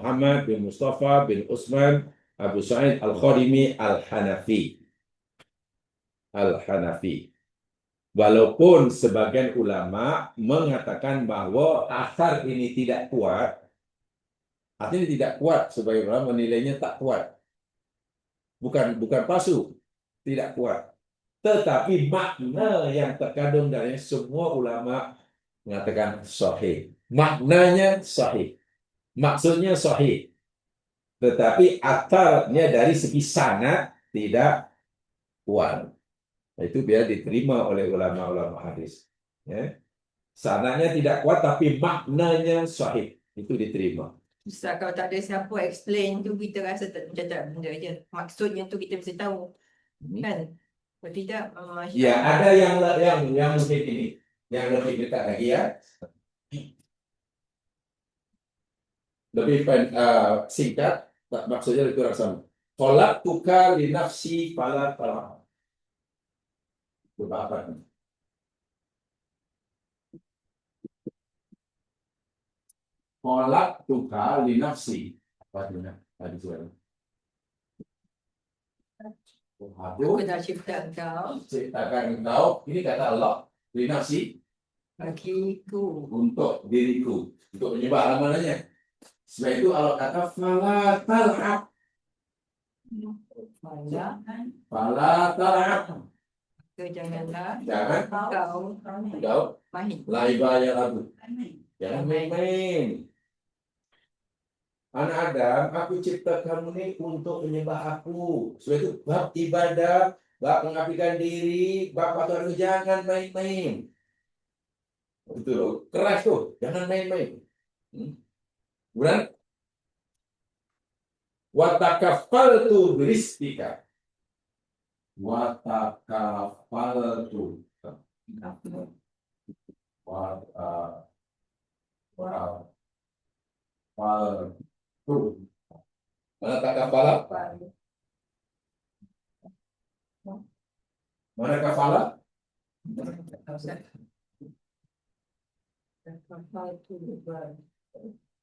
Mustafa bin Utsman Abu Sa'id Al-Khadimi Al-Hanafi. Walaupun sebagian ulama mengatakan bahwa asar ini tidak kuat, artinya tidak kuat, sebagian ulama menilainya tak kuat. Bukan palsu, tidak kuat. Tetapi makna yang terkandung dari semua ulama mengatakan sahih. Maknanya sahih. Maksudnya sahih. Tetapi asalnya dari segi sanad tidak kuat. Itu biar diterima oleh ulama-ulama hadis. Ya. Sanadnya tidak kuat tapi maknanya sahih. Itu diterima. Ustaz, kalau tak ada siapa explain tu, kita rasa macam tak benda je. Maksudnya tu kita mesti tahu. Kan? Kalau tidak, ya ada yang mungkin ini. Yang lebih dekat lagi ya. Lebih singkat. Tak, maksudnya lebih kurang sama. Khalaqtuka li nafsi fala tal'ab. Coba apa? Khalaqtuka li nafsi. Apa artinya? Tadi suara. Aku Aku dah cipta kau ciptakan engkau. Ini kata Allah. Li nafsi bagiku. untuk diriku. Untuk menyembah namanya. Sebab itu Allah kata fala tal'ab. Jangan Fala tal'ab. janganlah Jangan kau engkau main. laiba ya lagu. Jangan main-main. Anak Adam, aku cipta kamu ini untuk menyembah aku. Sebab itu bab ibadah, bab mengabdikan diri, bab patuh jangan main-main. Itu loh, keras tuh, jangan main-main. Kemudian watakafaltu biristika. Watakafaltu. Watakafaltu. Mana takafala? Mana kafala?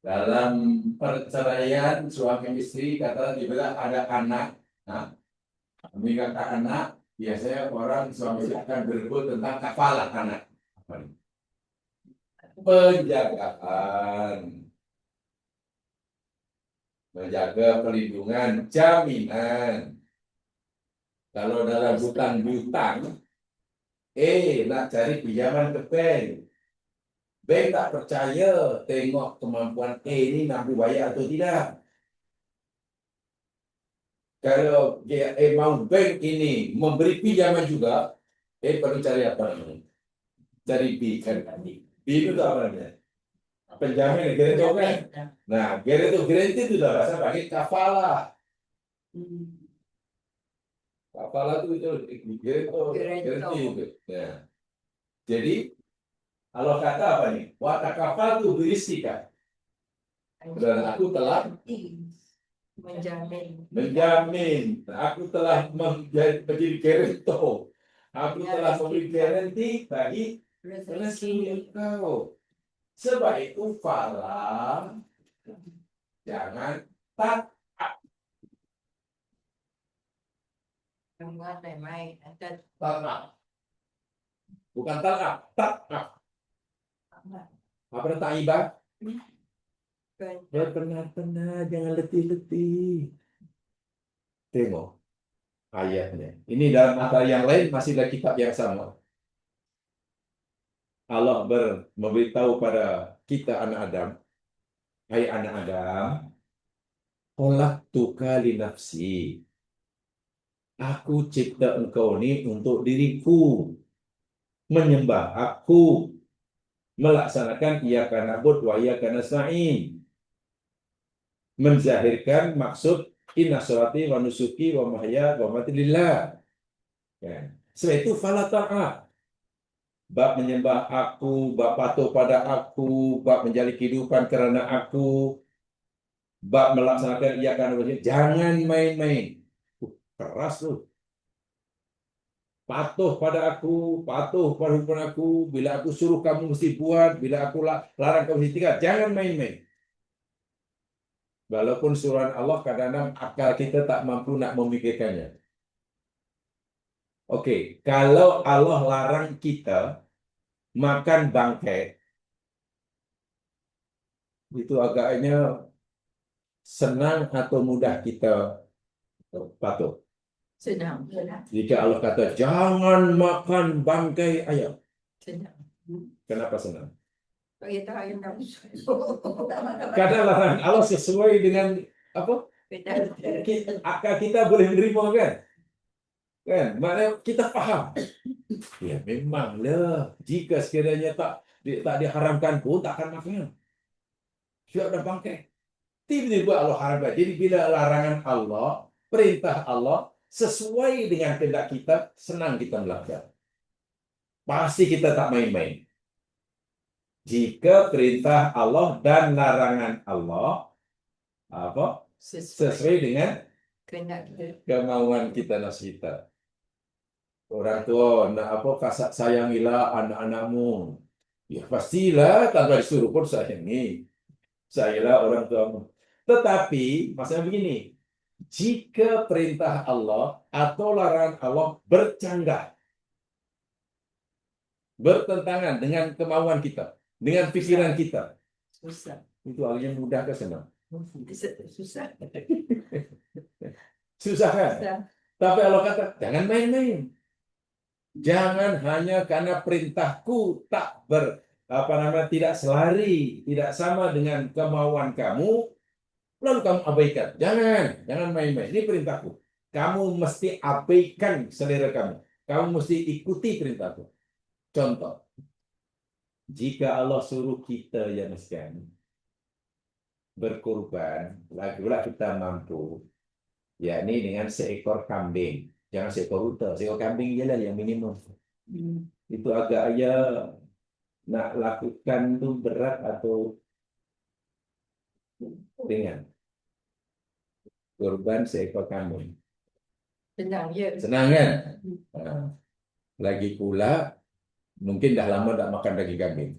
Dalam perceraian suami istri kata dibilang ada anak. Nah, meninggalkan anak, biasanya orang suami istri akan berebut tentang kafalah anak. Penjagaan, menjaga perlindungan, jaminan. Kalau dalam hutang piutang, nak cari pinjaman ke bank. Bank tak percaya, tengok kemampuan ini mampu bayar atau tidak. Kalau dia mau bank ini memberi pinjaman juga, perlu cari apa namanya? Cari B kan? B itu apa namanya? Penjamin, garantor kan? Nah, garantor itu sudah bahasa pakai kafalah. Kafalah itu garantor itu. Nah, jadi kalau kata apa nih? Wata kafal itu beristika. Dan aku telah menjamin. Aku telah menjadi garantor. Aku telah memberi garansi bagi rezeki engkau. Sebab itu fala jangan tak main. talak. Bukan talak, tak. Apa tak ibah? Benar-benar jangan letih-letih. Tengok ayatnya. Ini dalam ayat yang lain masih ada kitab yang sama. Allah memberitahu pada kita anak Adam, hai anak Adam, khalaqtuka li nafsi. Aku cipta engkau ini untuk diriku, menyembah aku, melaksanakan iyyaka na'budu wa iyyaka nasta'in. Menzahirkan maksud inna sholati wa nusuki wa mahya wa mamati lillah. Ya. Sebab itu fala ta'at. Bab menyembah aku, bab patuh pada aku, bab menjalin kehidupan karena aku, bab melaksanakan iyyaka na'budu. Jangan main-main. Keras tuh. Patuh pada aku, patuh pada hukum aku. Bila aku suruh kamu mesti buat, bila aku larang kamu mesti tinggal. Jangan main-main. Walaupun suruhan Allah kadang-kadang akal kita tak mampu nak memikirkannya. Oke, kalau Allah larang kita makan bangkai, itu agaknya senang atau mudah kita patuh. Senang. Jika Allah kata jangan makan bangkai ayam, Senang. kenapa senang? Kita ayam kamu. Karena larangan Allah sesuai dengan apa? Akal kita boleh menerima kan? Maknanya kita paham. Ya memanglah jika sekiranya tak diharamkan pun tak akan makan. Siap dan bangkai. Tiba-tiba Allah haramkan. Jadi bila larangan Allah, perintah Allah sesuai dengan kehendak kita, senang kita melakukan. Pasti kita tak main-main. Jika perintah Allah dan larangan Allah Sesuai sesuai dengan kehendak kita. kemauan kita nasihat. Orang tua nak apa kasat sayangilah anak-anakmu. Ya pastilah tanpa disuruh pun sayangi. Sayangilah orang tuamu. Tetapi masalah begini, jika perintah Allah atau larangan Allah bercanggah, bertentangan dengan kemauan kita, dengan pikiran kita, Susah. itu hal yang mudah ke senang? Susah. Susah kan? Susah. Tapi Allah kata, jangan main-main. Jangan hanya karena perintahku tidak selari, tidak sama dengan kemauan kamu, lalu kamu abaikan. Jangan main-main. Ini perintahku. Kamu mesti abaikan selera kamu. Kamu mesti ikuti perintahku. Contoh, jika Allah suruh kita ya miskin berkorban, lagulah kita mampu, yakni dengan seekor kambing. Jangan seekor unta, seekor kambing je lah yang minimum. Itu agak nak lakukan itu berat atau ringan. Korban seekor kambing. Senang je. Senang kan? Nah, lagi pula, mungkin dah lama tak makan daging kambing.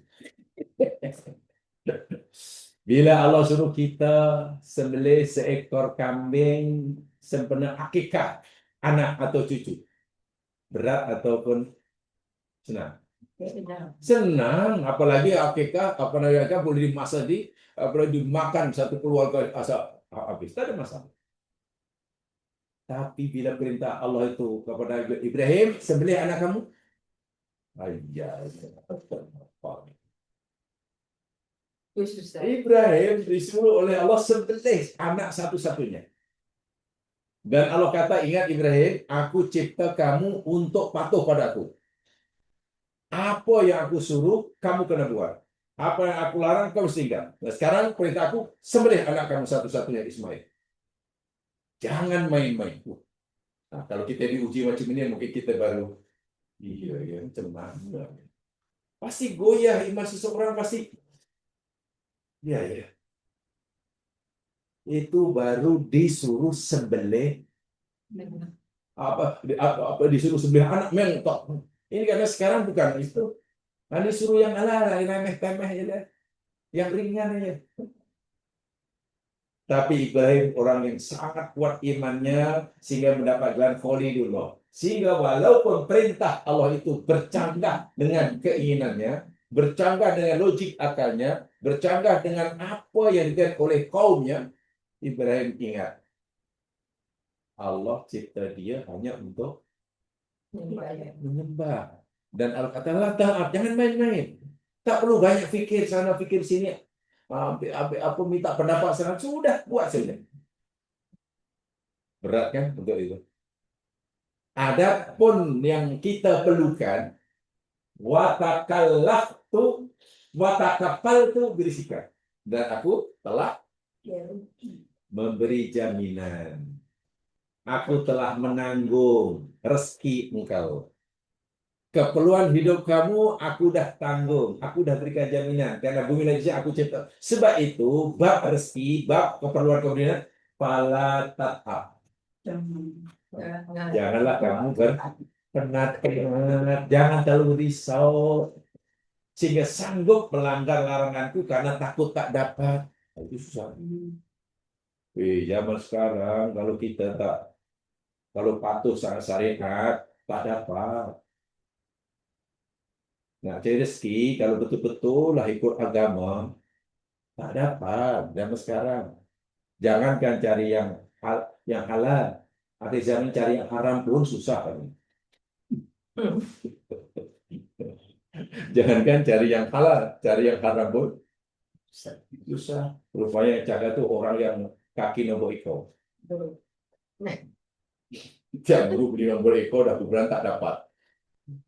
Bila Allah suruh kita sembelih seekor kambing sempena akikah anak atau cucu, berat ataupun senang? Senang. Senang, apalagi akikah, apalagi boleh dimasak apalagi dimakan satu keluarga asal habis, tak ada masalah. Tapi bila perintah Allah itu kepada Ibrahim, sembelih anak kamu, ayah, Itu susah. Ibrahim disuruh oleh Allah sembelih anak satu-satunya. Dan Allah kata, ingat Ibrahim, aku cipta kamu untuk patuh padaku. Apa yang aku suruh, kamu kena buat. Apa yang aku larang, kamu tinggal. Nah, sekarang perintah aku, sembelih anak kamu satu-satunya Ismail. Jangan main-main. Nah, kalau kita diuji macam ini, mungkin kita baru, iya, macam mana. Pasti goyah iman seseorang, pasti. Ya. Itu baru disuruh sembelih apa disuruh sembelih anak mentok. Ini karena sekarang bukan itu. Kan disuruh yang ala remeh-temeh aja, yang ringan aja. Tapi Ibrahim orang yang sangat kuat imannya sehingga mendapatkan khalilullah. Sehingga walaupun perintah Allah itu bercanggah dengan keinginannya, bercanggah dengan logik akalnya, bercanggah dengan apa yang dilihat oleh kaumnya, Ibrahim ingat Allah cipta dia hanya untuk menyembah. Dan Allah kata, taat, jangan main-main. Tak perlu banyak fikir sana, fikir sini. Apa minta pendapat sana, sudah buat saja. Berat kan untuk itu. Adapun yang kita perlukan, watakapal tu berisikan. Dan aku telah memberi jaminan. Aku telah menanggung rezeki engkau. Keperluan hidup kamu, aku dah tanggung. Aku dah berikan jaminan. Karena bumi lagi aku cipta. Sebab itu, bab rezeki, bab keperluan kemudian, fala tat'ab. Janganlah kamu berpenat-penat. Jangan terlalu risau. Sehingga sanggup melanggar laranganku karena takut tak dapat. Itu susah. Zaman sekarang, kalau patuh sama syariat, tak dapat. Nah, cari rezeki, kalau betul-betul lah ikut agama, tak dapat. Zaman sekarang. Jangankan cari yang halal. Ada zaman cari yang haram pun susah. Kan? Jangankan cari yang halal, cari yang haram pun susah. Rupanya yang jaga tuh orang yang kaki nombor iko. Yang dulu beli nombor iko, dah bulan tak dapat.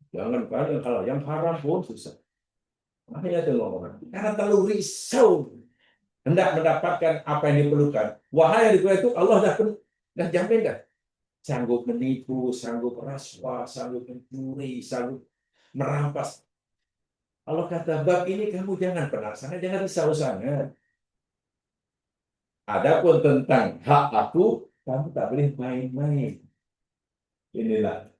Jangan yang halal, yang haram pun susah. Makanya itu ngomong. Karena terlalu risau hendak mendapatkan apa yang diperlukan. Wahai yang diperlukan itu Allah dah jamin dah. Sanggup menipu, sanggup rasuah, sanggup mencuri, sanggup merampas. Allah kata, bab ini kamu jangan penasaran, jangan risau sangat. Adapun tentang hak aku, kamu tak boleh main-main. Inilah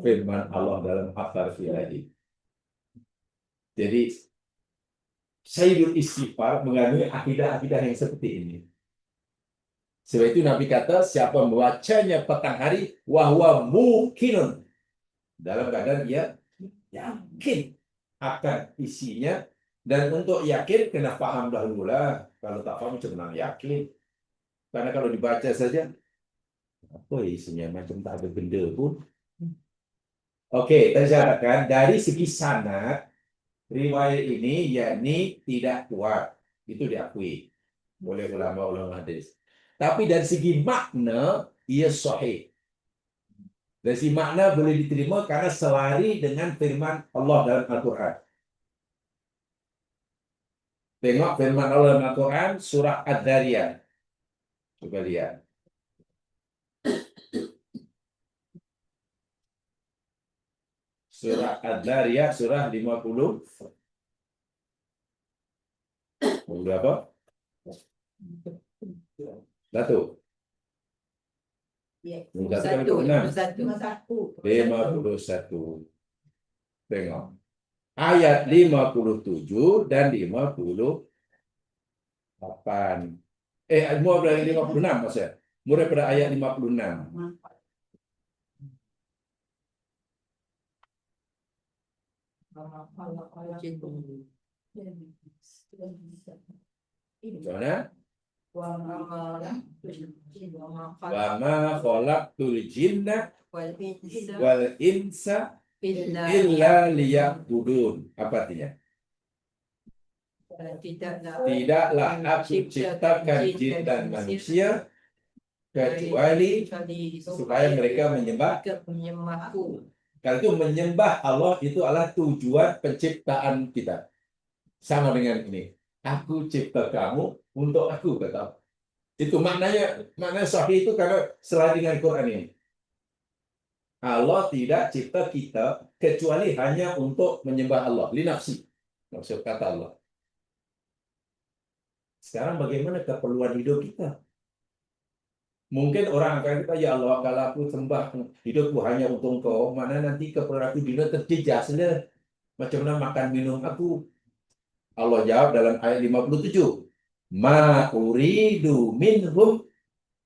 firman Allah dalam Athar Ilahi. Jadi, Sayyidul Istighfar mengandung akidah-akidah yang seperti ini. Sebab itu Nabi kata, siapa membacanya petang hari, wahwa mukinun. Dalam keadaan ia yakin akan isinya. Dan untuk yakin, kena paham dahulu lah. Kalau tak paham, macam mana yakin? Karena kalau dibaca saja, apa isinya? Macam tak ada benda pun. Oke, tadi saya katakan, dari segi sanad, riwayat ini yakni tidak kuat. Itu diakui oleh ulama-ulama hadis. Tapi dari segi makna, ia sahih. Dari segi makna boleh diterima karena selari dengan firman Allah dalam Al-Quran. Tengok firman Allah dalam Al-Quran, surah Ad-Dariyat. Coba lihat. Surah Ad-Dariyat, surah 50. Berapa? Satu. Ya. 51. 51. Tengok. Ayat 57 dan 58. 56 maksudnya. Mulai pada ayat 56. Mana? Wa ma khalaqtul jinna wal insa illa liya'budun. Apa artinya? Tidaklah aku ciptakan jin dan manusia kecuali supaya mereka menyembahku. Kalau itu menyembah Allah itu adalah tujuan penciptaan kita. Sama dengan ini. Aku cipta kamu untuk aku, kata. Itu maknanya sahih itu karena selain dengan Quran ini. Allah tidak cipta kita kecuali hanya untuk menyembah Allah. Linafsi. Maksud kata Allah. Sekarang bagaimana keperluan hidup kita? Mungkin orang akan kata, ya Allah, kalau aku sembah hidupku hanya untuk Engkau, mana nanti keperluan aku dunia terjejas lah. Macam mana makan minum aku? Allah jawab dalam ayat 57. Ma uridu minhum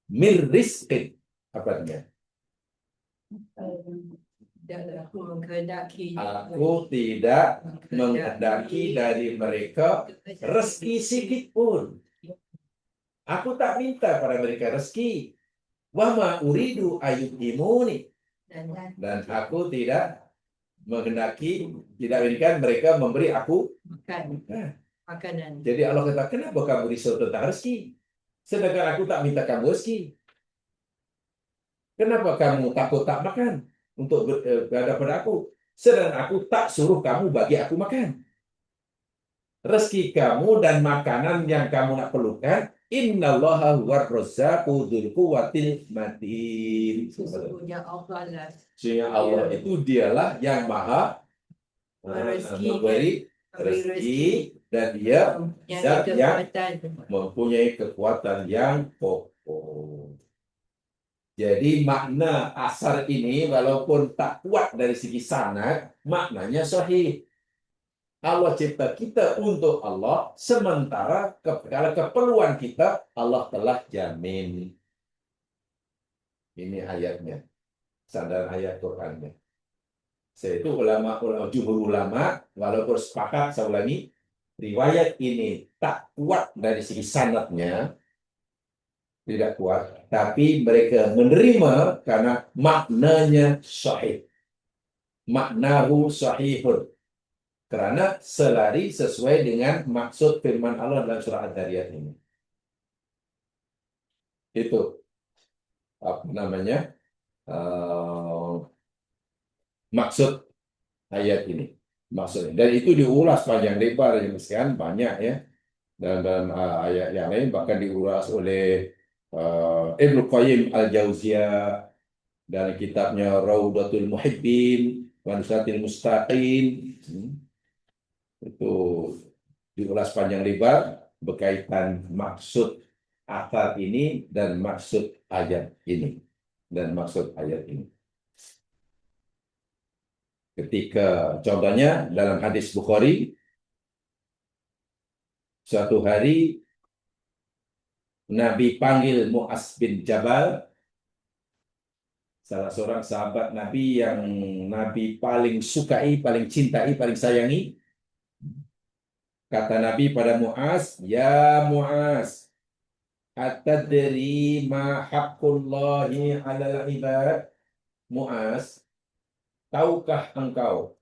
min rizqin. Apa artinya? Aku tidak menghendaki dari mereka rezeki sedikit pun. Aku tak minta pada mereka rezeki. Wa ma uridu ayyuhimuni. Dan aku tidak menghendaki, tidak inginkan mereka memberi aku makanan. Jadi Allah kata, kenapa kamu risau tentang rezeki? Sedangkan aku tak minta kamu rezeki. Kenapa kamu takut tak makan untuk berada pada aku? Sedangkan aku tak suruh kamu bagi aku makan. Rezeki kamu dan makanan yang kamu nak perlukan, innallaha huwar razzaqu dzul quwwatil matin. Sesungguhnya Allah itu dialah yang maha memberi rezeki dan dia zat yang mempunyai kekuatan yang kokoh. Jadi makna asar ini walaupun tak kuat dari segi sanad, maknanya sahih. Allah cipta kita untuk Allah, sementara kalau keperluan kita Allah telah jamin. Ini ayatnya, sadar ayat Qurannya. Itu jumhur ulama, walaupun sepakat, saya ulangi, riwayat ini tak kuat dari segi sanadnya, tidak kuat, tapi mereka menerima karena maknanya sahih. Maknahu sahihun. Karena selari sesuai dengan maksud firman Allah dalam surah Ad-Dariyat ini. Itu apa namanya? Maksud ayat ini. Maksudnya. Dan itu diulas panjang lebar yang sekian banyak ya. Dan ayat yang lain bahkan diulas oleh Ibnu Qayyim Al-Jauziyah dalam kitabnya Raudatul Muhibbin wa Nusatil Mustaqim. Itu diulas panjang lebar berkaitan maksud akar ini dan maksud ayat ini. Ketika contohnya dalam hadis Bukhari, suatu hari Nabi panggil Mu'az bin Jabal, salah seorang sahabat Nabi yang Nabi paling sukai, paling cintai, paling sayangi. Kata Nabi pada Mu'az, "Ya Mu'az, atadri ma haqqullahi 'alal ibad?" Mu'az, tahukah engkau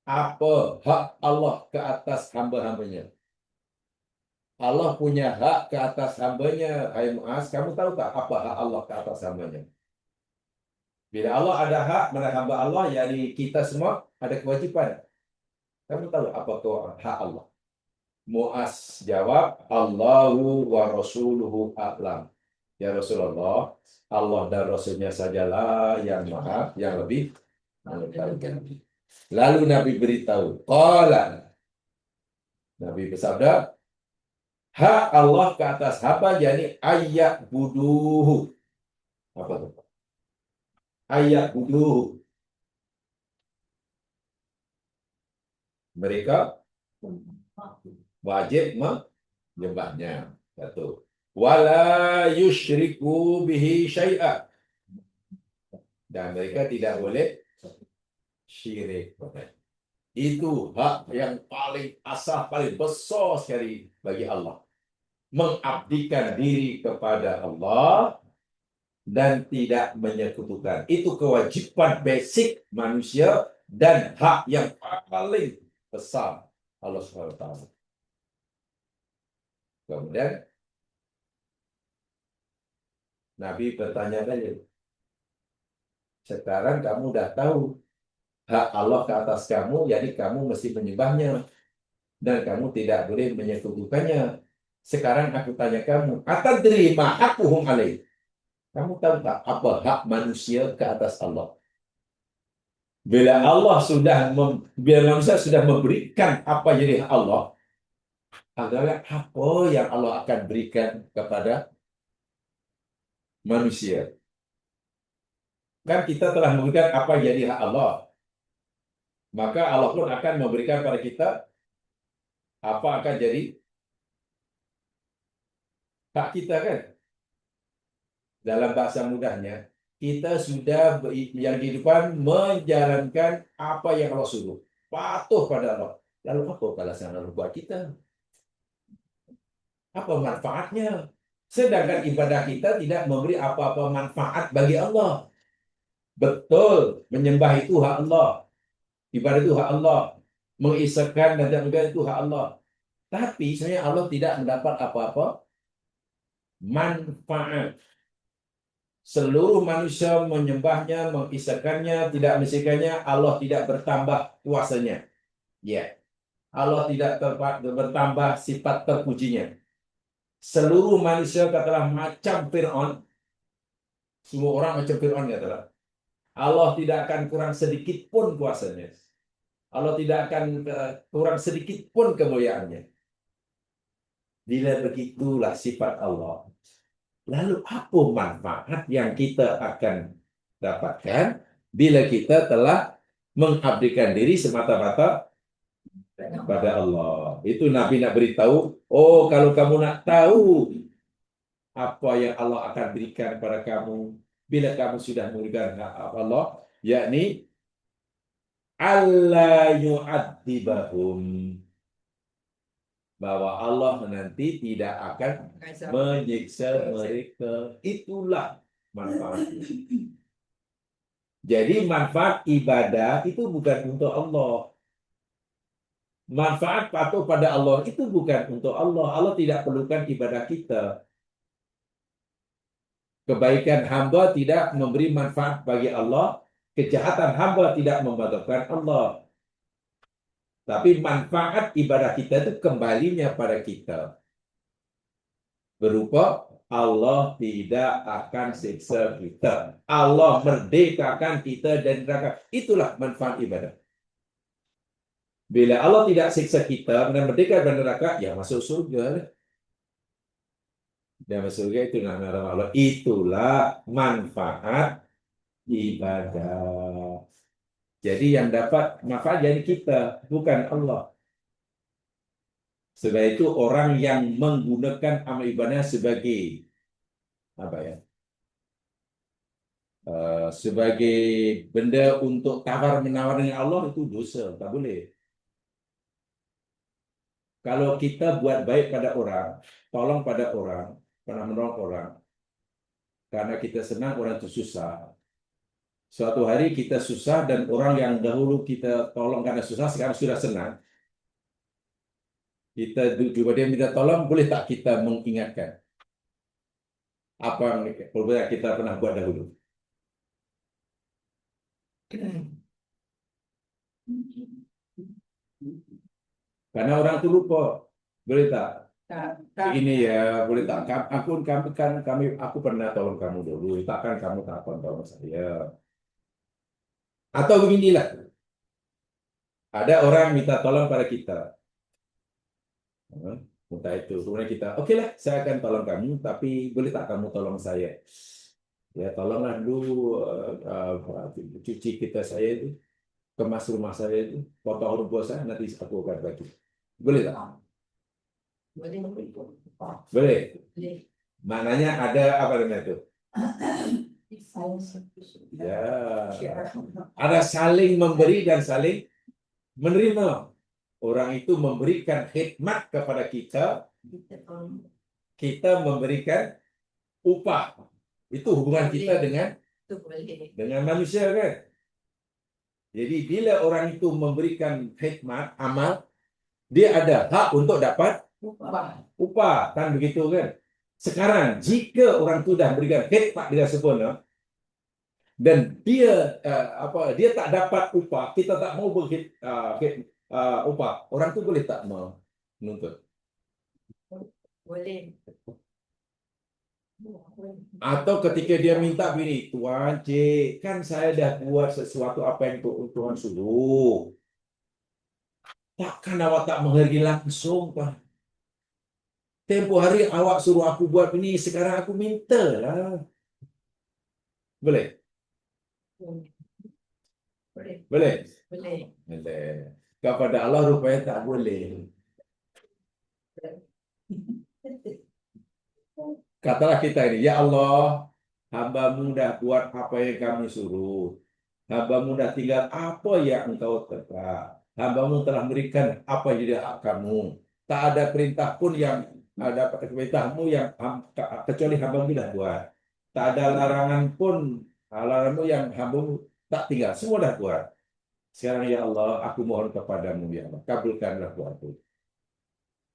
apa hak Allah ke atas hamba-hambanya? Allah punya hak ke atas hambanya. Hai Mu'az, kamu tahu tak apa hak Allah ke atas hambanya? Bila Allah ada hak pada hamba Allah, yakni kita semua ada kewajiban. Kamu tahu apa hak Allah? Mu'az jawab, Allahu wa rasuluhu a'lam. Ya Rasulullah, Allah dan Rasulnya sajalah yang maha, yang lebih mengetahui. Lalu Nabi beritahu, qala, Nabi bersabda, hak Allah ke atas hamba, yakni ayat buduhu. Apa itu? Ayat buduhu. Mereka wajib menyembahnya. Satu. Wala yusyriku bihi syai'a. Dan mereka tidak boleh syirik. Itu hak yang paling asal, paling besar sekali bagi Allah. Mengabdikan diri kepada Allah dan tidak menyekutukan. Itu kewajiban basic manusia dan hak yang paling besar Allah SWT. Kemudian Nabi bertanya lagi, sekarang kamu dah tahu hak Allah ke atas kamu, jadi kamu mesti menyembahnya dan kamu tidak boleh menyekutukannya. Sekarang aku tanya kamu, atadri ma haqquhum alaih? Kamu tahu tak apa hak manusia ke atas Allah? Bila manusia sudah memberikan apa jadi hak Allah, adalah apa yang Allah akan berikan kepada manusia. Kan kita telah memberikan apa jadi hak Allah, maka Allah pun akan memberikan pada kita apa akan jadi hak kita, kan? Dalam bahasa mudahnya, kita sudah yang kehidupan menjalankan apa yang Allah suruh, patuh pada Allah. Lalu apa balasan Allah buat kita? Apa manfaatnya? Sedangkan ibadah kita tidak memberi apa-apa manfaat bagi Allah. Betul, menyembah itu hak Allah. Ibadah itu hak Allah. Mengisahkan dan tidak itu hak Allah. Tapi sebenarnya Allah tidak mendapat apa-apa manfaat. Seluruh manusia menyembahnya, mengisahkannya, tidak mengisahkannya, Allah tidak bertambah kuasanya. Ya, Allah tidak bertambah sifat terpujinya. Seluruh manusia katalah macam Fir'aun. Semua orang macam Fir'aun katalah. Allah tidak akan kurang sedikit pun kuasanya. Allah tidak akan kurang sedikit pun kemuliaannya. Bila begitulah sifat Allah, lalu apa manfaat yang kita akan dapatkan bila kita telah mengabdikan diri semata-mata pada Allah? Itu Nabi nak beritahu, oh kalau kamu nak tahu apa yang Allah akan berikan kepada kamu bila kamu sudah memberikan hak Allah, yakni alla yu'adzibahum, bahwa Allah nanti tidak akan menyiksa mereka. Itulah manfaat. Jadi manfaat ibadah itu bukan untuk Allah. Manfaat patuh pada Allah itu bukan untuk Allah. Allah tidak perlukan ibadah kita. Kebaikan hamba tidak memberi manfaat bagi Allah. Kejahatan hamba tidak membatalkan Allah. Tapi manfaat ibadah kita itu kembalinya pada kita. Berupa Allah tidak akan siksa kita. Allah merdekakan kita dari neraka. Itulah manfaat ibadah. Bila Allah tidak siksa kita dan merdeka dari neraka, ya masuk surga. Dan masuk surga itu nama Allah. Itulah manfaat ibadah. Jadi yang dapat manfaat jadi kita, bukan Allah. Sebab itu orang yang menggunakan amal ibadah sebagai apa ya? Sebagai benda untuk tawar menawar dengan Allah itu dosa, tak boleh. Kalau kita buat baik pada orang, tolong pada orang, pernah menolong orang, karena kita senang orang itu susah. Suatu hari kita susah dan orang yang dahulu kita tolong karena susah sekarang sudah senang. Kita jumpa dia minta tolong, boleh tak kita mengingatkan apa yang kita pernah buat dahulu? Karena orang itu lupa, boleh tak? Tak. Ini ya, boleh tak? Aku pernah tolong kamu dulu, takkan kamu tak akan tolong saya. Atau beginilah, ada orang minta tolong pada kita. Minta itu, kemudian kita, oke lah, saya akan tolong kamu, tapi boleh tak kamu tolong saya? Ya, tolonglah dulu cuci kita saya itu, kemas rumah saya itu, potong rumput saya, nanti aku akan bagi. Boleh tak? Boleh. Boleh. Boleh. Maknanya ada apa namanya itu? Ya, ada saling memberi dan saling menerima. Orang itu memberikan khidmat kepada kita, kita memberikan upah. Itu hubungan kita dengan manusia kan. Jadi bila orang itu memberikan khidmat, amal, dia ada hak untuk dapat upah, kan begitu kan? Sekarang jika orang itu dah berikan khidmat dengan sempurna dan dia dia tak dapat upah, kita tak mau beri upah, orang itu boleh tak menuntut? Boleh. Atau ketika dia minta begini, Tuan, Cik, kan saya dah buat sesuatu apa yang Tuhan suruh. Takkan awak tak menghargai langsung, Pak? Tempoh hari awak suruh aku buat ini, sekarang aku minta lah. Boleh? Boleh. Boleh? Boleh. Boleh. Kepada Allah rupanya tak boleh. Katalah kita ini, Ya Allah, hamba-Mu dah buat apa yang kami suruh. Hamba-Mu dah tinggal apa yang Engkau tetap. Hamba-Mu telah memberikan apa yang jadi hak kamu. Tak ada perintah pun yang ada perintah-Mu yang kecuali hamba-Mu dah buat. Tak ada larangan pun larangan-Mu yang hamba-Mu tak tinggal. Semua dah buat. Sekarang ya Allah, aku mohon kepadamu ya Allah, kabulkanlah doaku.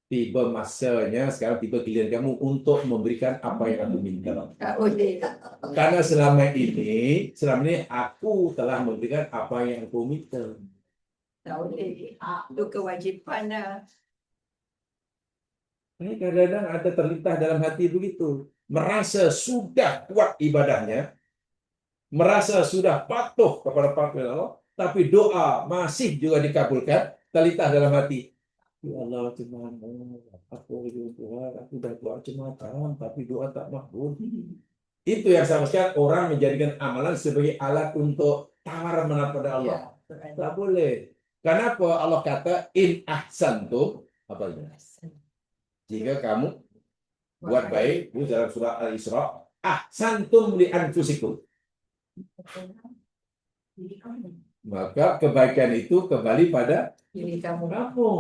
Tiba masanya, sekarang tiba giliran kamu untuk memberikan apa yang aku minta. Tak boleh. Karena selama ini aku telah memberikan apa yang aku minta. Tak boleh. Itu kewajipan dah. Ini kadang-kadang ada terlintas dalam hati begitu. Merasa sudah kuat ibadahnya, merasa sudah patuh kepada panggilan Allah, tapi doa masih juga dikabulkan, terlintas dalam hati. Ya Allah, cuma aku Tuhan, aku dah doa macam tapi doa tak makbul. Itu yang sama sekali orang menjadikan amalan sebagai alat untuk tawar menawar pada Allah. Ya, Tak boleh. Kenapa Allah kata in ahsantum, apa itu? Jika kamu buat baik, itu dalam surah Al-Isra, ahsantum li anfusikum. Maka kebaikan itu kembali pada Diri kamu. kamu.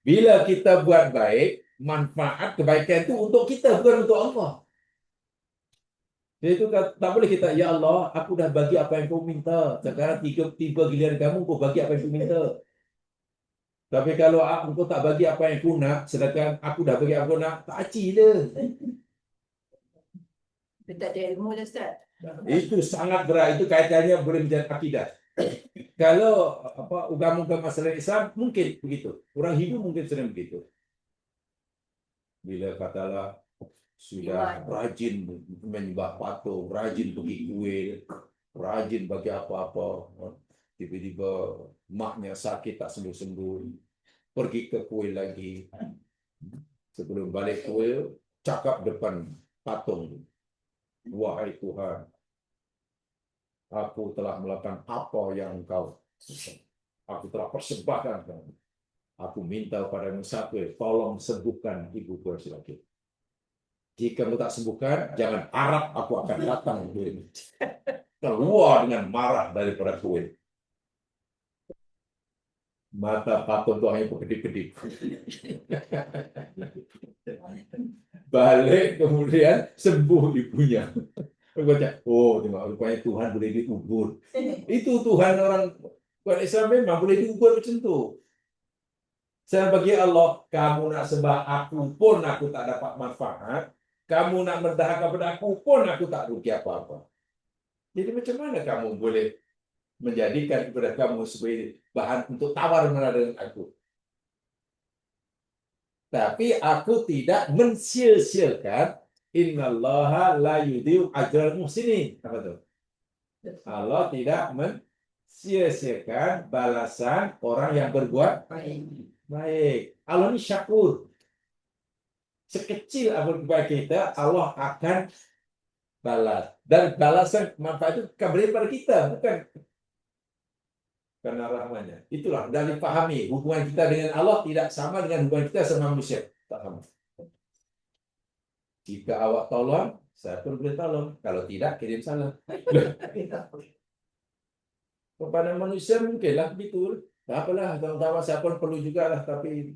Bila kita buat baik, manfaat kebaikan itu untuk kita, bukan untuk Allah. Jadi itu tak boleh kita, ya Allah, aku dah bagi apa yang kau minta. Sekarang tiba giliran kamu, kau bagi apa yang kau minta. Tapi kalau aku tak bagi apa yang kau nak, sedangkan aku dah bagi apa kau nak, tak aci lah. Dia tak ada ilmu dah, Ustaz. Itu sangat berat. Itu kaitannya boleh menjadi akidah. Kalau agama masalah Islam, mungkin begitu. Orang Hindu mungkin sering begitu. Bila katalah sudah rajin menyembah patung, rajin pergi kuil, rajin bagi apa-apa, tiba-tiba maknya sakit tak sembuh-sembuh, pergi ke kuil lagi. Sebelum balik kuil, cakap depan patung, wahai Tuhan, aku telah melakukan apa yang engkau, aku telah persembahkan. Aku minta padamu satu, tolong sembuhkan ibuku yang sakit. Jika kamu tak sembuhkan, jangan harap aku akan datang ke ini. Keluar dengan marah daripada kuil. Mata patung tuanya berkedip-kedip. Balik kemudian sembuh ibunya. Baca, oh tengok rupanya Tuhan boleh diukur. Itu Tuhan orang Islam memang boleh diukur macam tu. Saya bagi Allah, kamu nak sembah aku pun aku tak dapat manfaat. Kamu nak mendahak kepada aku pun aku tak rugi apa-apa. Jadi macam mana kamu boleh menjadikan kepada kamu sebagai bahan untuk tawar menara dengan aku? Tapi aku tidak mensia-siakan innallaha la yudhi'u ajral muhsinin. Apa tu? Allah tidak mensia-siakan balasan orang yang berbuat baik. Allah ni syakur. Sekecil apa kebaikan kita, Allah akan balas. Dan balasan manfaat itu kembali pada kita, bukan karena rahmatnya. Itulah, dan dipahami hubungan kita dengan Allah tidak sama dengan hubungan kita sama manusia. Tak sama. Jika awak tolong, saya pun boleh tolong. Kalau tidak, kirim salam. Kepada manusia mungkinlah begitu. Tak apalah, tahu-tahu saya pun perlu juga lah. Tapi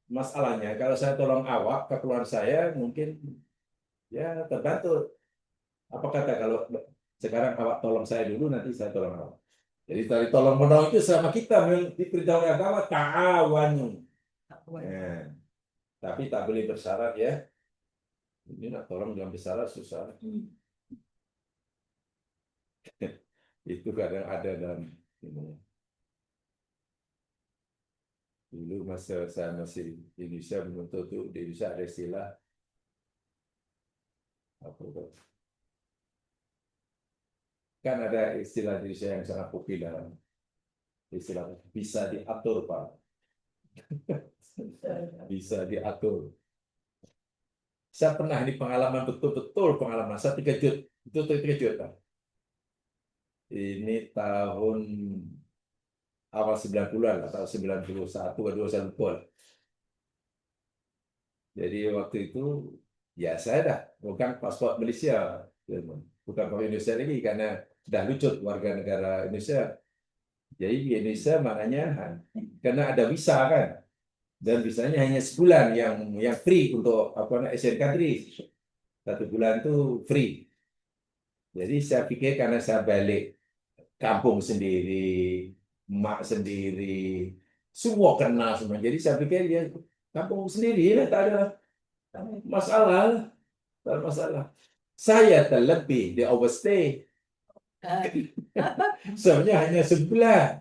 masalahnya, kalau saya tolong awak, keperluan saya mungkin ya terbantu. Apa kata kalau sekarang awak tolong saya dulu, nanti saya tolong awak. Jadi tadi tolong menolong itu sama kita diperintah oleh agama ta'awanu. Ya. Tapi tak boleh bersyarat ya. Ini nak tolong jangan bersyarat susah. Itu kadang ada dalam ini. Dulu masa saya masih di Indonesia menuntut itu di Indonesia ada istilah apa itu? Kan ada istilah di Indonesia yang sangat populer. Istilah bisa diatur, Pak. Bisa diatur. Saya pernah ini pengalaman betul-betul pengalaman. Saya terkejut. Itu terkejut, Pak. Ini tahun awal 90-an atau 91 atau 21 pun. Jadi waktu itu ya saya dah bukan paspor Malaysia, bukan paspor Indonesia lagi karena sudah lucut warga negara Indonesia. Jadi di Indonesia maknanya karena ada visa kan, dan visanya hanya sebulan yang free untuk Asian country. 1 bulan itu free. Jadi saya pikir karena saya balik kampung sendiri, mak sendiri, semua kenal semua. Jadi saya pikir dia kampung sendiri lah, tak ada masalah, tak ada masalah. Saya terlebih di overstay. Sebenarnya hanya sebulan.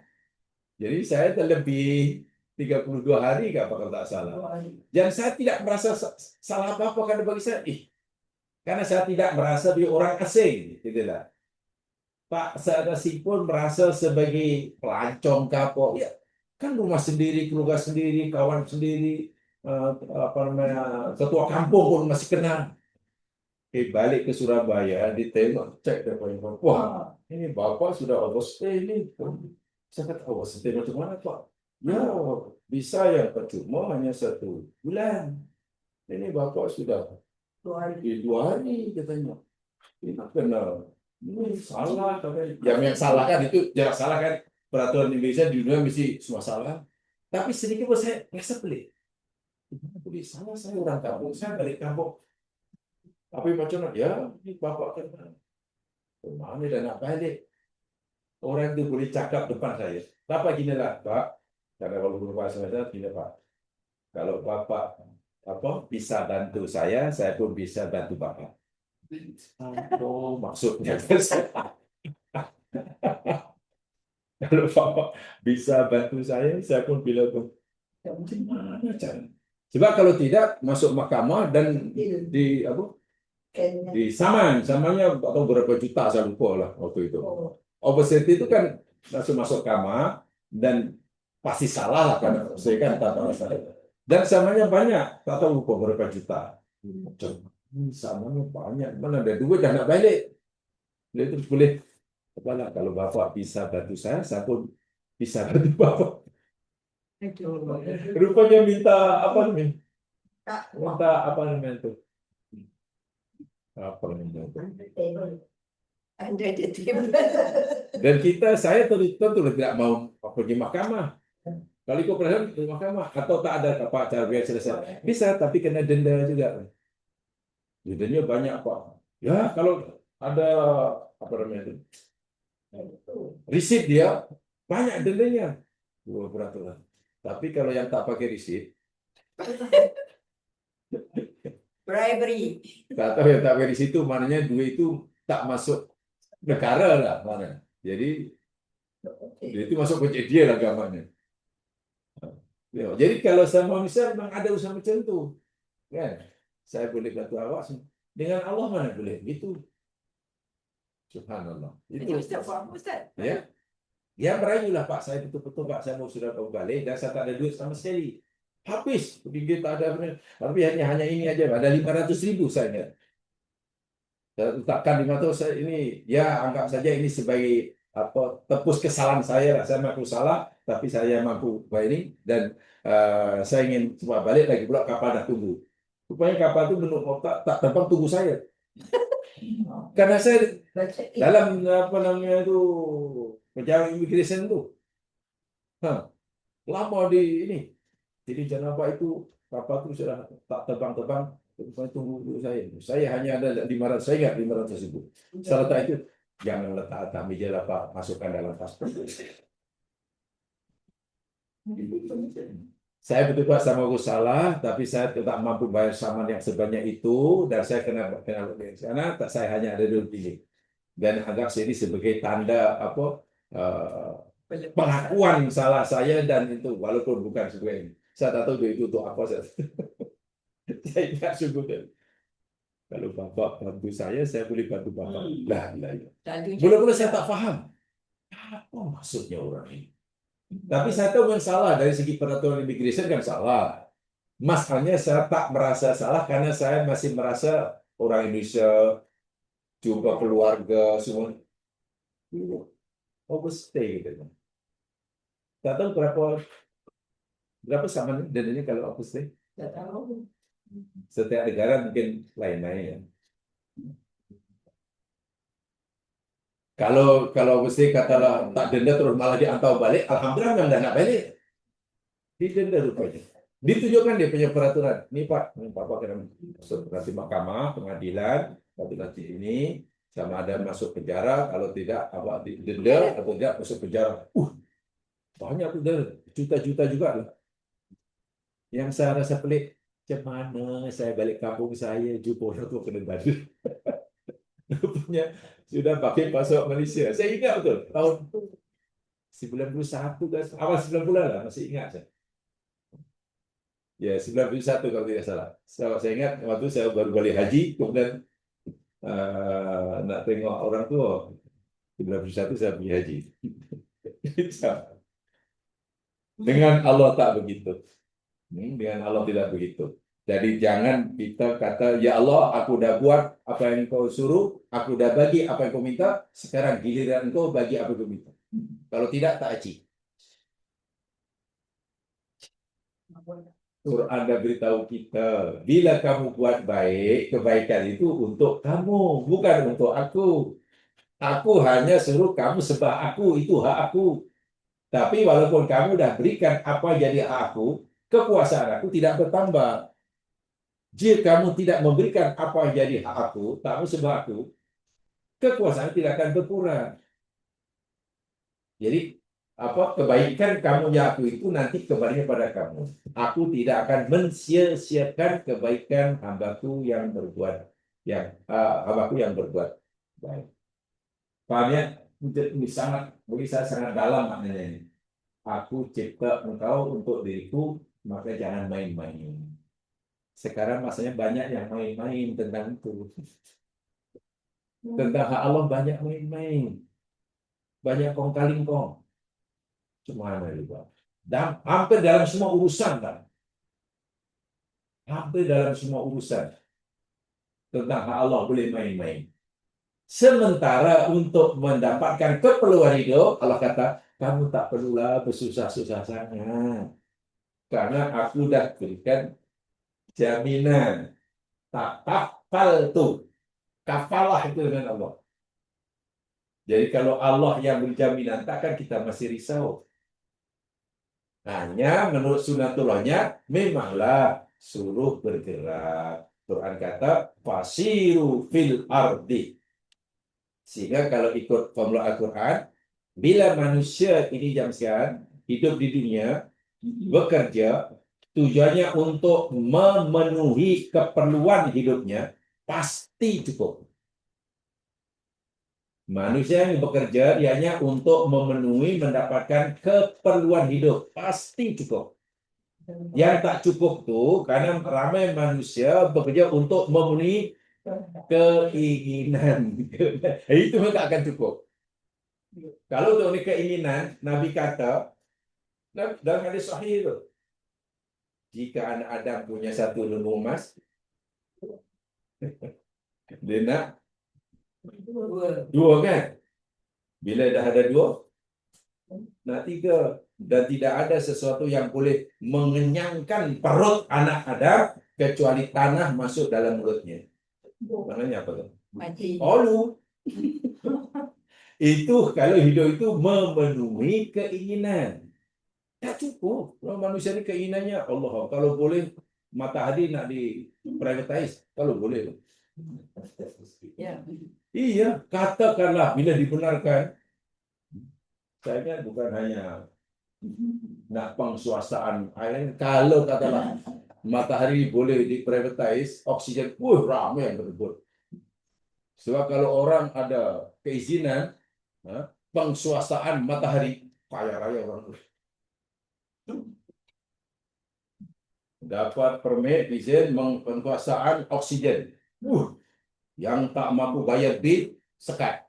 Jadi saya terlebih 32 hari kalau tak salah. Dan saya tidak merasa salah apa-apa karena bagi saya, karena saya tidak merasa dia orang asing, gitulah. Pak Sadasi pun merasa sebagai pelancong kapok. Ya, kan rumah sendiri, keluarga sendiri, kawan sendiri, ketua kampung pun masih kenal. Balik ke Surabaya, ditengok, cek depan, wah, ini bapak sudah overstay ini. Saya kata, overstay macam mana, Pak? Ya, bisa ya, cuma hanya 1 bulan. Ini bapak sudah 2 hari katanya. Ini kenal. Ini salah. Yang salah kan itu jelas salah kan. Peraturan Indonesia di dunia mesti semua salah. Tapi sedikit pun saya rasa pelik. Salah, saya orang kampung, saya balik kampung. Tapi macam mana? Ya, ini bapak kenal. Mana dah nak balik? Orang itu boleh cakap depan saya. Bapak gini lah, Pak. Karena kalau berbahasa saya, gini Pak. Kalau bapak bisa bantu saya pun bisa bantu bapak. Oh, maksudnya kalau bapak bisa bantu saya pun bila pun. Macam mana cara? Sebab kalau tidak masuk mahkamah dan di samannya atau berapa juta saya lupa lah waktu itu. Overstay itu kan langsung masuk kamar dan pasti salah lah karena saya kan tanpa rasa. Dan samanya banyak, tak tahu beberapa juta. Samanya banyak, mana ada duit dah nak balik. Dia terus boleh, apalah kalau bapak bisa bantu saya pun bisa bantu bapak. Rupanya minta apa nih? Minta apa namanya itu? Apa namanya itu? Under the table. Dan saya tentu tidak mau pergi mahkamah. Kalau ikut peradilan di mahkamah atau tak ada apa cara biar selesai. Bisa, tapi kena denda juga. Dendanya banyak Pak. Ya kalau ada apa namanya itu? Risit dia banyak dendanya. Dua peraturan. Tapi kalau yang tak pakai risit, Bribery. tak tahu yang tak pakai risit itu maknanya duit itu tak masuk negara lah mana. Jadi dia itu masuk budget dia lah gambarnya. Ya, jadi kalau sama manusia memang ada usaha macam itu, kan? Saya boleh bantu awak dengan Allah mana boleh gitu. Subhanallah. Jadi Itu Ustaz faham Ustaz. ya. Ya merayulah Pak, saya betul-betul Pak, saya mau sudah tahu balik dan saya tak ada duit sama sekali. Habis, pinggir tak ada apa. Tapi hanya ini aja, ada 500.000 saya ingat. Saya letakkan di mata saya ini, ya anggap saja ini sebagai apa tepus kesalahan saya lah. Saya mengaku salah, tapi saya mampu buat ini dan saya ingin coba balik lagi pula kapal dah tunggu. Rupanya kapal itu menurut tak terbang tunggu saya. Karena saya dalam apa namanya itu pejabat immigration itu, lama di ini. Jadi jangan apa itu kapal itu sudah tak terbang-terbang. Saya tunggu dulu saya. Saya hanya ada 500, saya ingat 500.000. Saya letak itu, jangan letak atas meja lah Pak, masukkan dalam paspor. Saya betul-betul sama aku salah, tapi saya tidak mampu bayar saman yang sebanyak itu, dan saya kena di sana, saya hanya ada dua pilih. Dan anggap ini sebagai tanda apa pengakuan salah saya dan itu, walaupun bukan sebagai saya tak tahu itu untuk apa saya. Saya tidak sungguh. Kalau bapak bantu saya boleh bantu bapak. Lah, mula-mula saya tak faham. Apa maksudnya orang ini? Tapi saya tahu yang salah dari segi peraturan immigration kan salah. Masalahnya saya tak merasa salah karena saya masih merasa orang Indonesia, jumpa keluarga semua overstay gitu. Tak tahu berapa sama dan ini kalau overstay? Tak tahu. Setiap negara mungkin lain-lain ya. Kalau mesti katalah tak denda terus malah diantau balik, alhamdulillah memang nak balik. Didenda rupanya. Ditunjukkan dia punya peraturan. Ini Pak, ini Bapak kena masuk nanti mahkamah, pengadilan, tapi nanti ini sama ada masuk penjara, kalau tidak apa didenda atau tidak masuk penjara. Banyak udah juta-juta juga lah. Yang saya rasa pelik, macam mana saya balik kampung saya, jumpa orang tua kena bandel. Rupanya sudah pakai paspor Malaysia. Saya ingat betul tahun 91 kan, awal 90-an lah, masih ingat saya. Ya 91 kalau tidak salah. Saya ingat waktu saya baru balik haji, kemudian nak tengok orang tua. 91 saya pergi haji. Dengan Allah tak begitu. Dengan Allah tidak begitu. Jadi jangan kita kata, ya Allah, aku dah buat apa yang kau suruh, aku dah bagi apa yang kau minta, sekarang giliran kau bagi apa yang kau minta. Kalau tidak, tak aci. Quran anda beritahu kita, bila kamu buat baik, kebaikan itu untuk kamu, bukan untuk aku. Aku hanya suruh kamu sembah aku, itu hak aku. Tapi walaupun kamu dah berikan apa jadi hak aku, kekuasaan aku tidak bertambah. Jika kamu tidak memberikan apa yang jadi hak aku, kamu sembah aku, kekuasaan tidak akan berkurang. Jadi apa kebaikan kamu yang aku itu nanti kembali pada kamu. Aku tidak akan mensia-siakan kebaikan hambaku yang berbuat hambaku yang berbuat baik. Pahamnya ini sangat bagi saya sangat dalam maknanya ini. Aku cipta engkau untuk diriku, maka jangan main-main. Sekarang masanya banyak yang main-main tentang itu. Tentang hak Allah banyak main-main. banyak kong kali kong. Cuma juga. Dan hampir dalam semua urusan kan. Hampir dalam semua urusan tentang hak Allah boleh main-main. Sementara untuk mendapatkan keperluan hidup, Allah kata, kamu tak perlulah bersusah-susah sangat. Karena aku dah berikan jaminan. Tak kafal tuh. Kafalah itu dengan Allah. Jadi kalau Allah yang berjaminan, takkan kita masih risau. Hanya menurut sunatullahnya, memanglah suruh bergerak. Quran kata, fasiru fil ardi. Sehingga kalau ikut formula Al-Quran, bila manusia ini jam sekian, hidup di dunia, bekerja, tujuannya untuk memenuhi keperluan hidupnya, pasti cukup. Manusia yang bekerja, dianya untuk memenuhi, mendapatkan keperluan hidup, pasti cukup. Yang tak cukup tuh, karena ramai manusia bekerja untuk memenuhi keinginan. Itu tak akan cukup. Kalau untuk keinginan, Nabi kata, dalam hadis sahih itu, jika anak Adam punya satu lumbung emas, dia nak dua kan? Bila dah ada dua, nak tiga. Dan tidak ada sesuatu yang boleh mengenyangkan perut anak Adam kecuali tanah masuk dalam mulutnya. Maknanya apa tu? Mati. Olu. Itu kalau hidup itu memenuhi keinginan. Tak cukup. Kalau manusia ni keinginannya Allah. Kalau boleh matahari nak di privatize, kalau boleh. Ya. Iya, katakanlah bila dibenarkan, saya ingat bukan hanya nak pengsuasaan air. Kalau katalah matahari boleh di privatize, oksigen, ramai yang berebut. Sebab kalau orang ada keizinan, pengsuasaan matahari, kaya raya orang. Dapat permit izin pengkuasaan oksigen. Yang tak mampu bayar bil, sekat.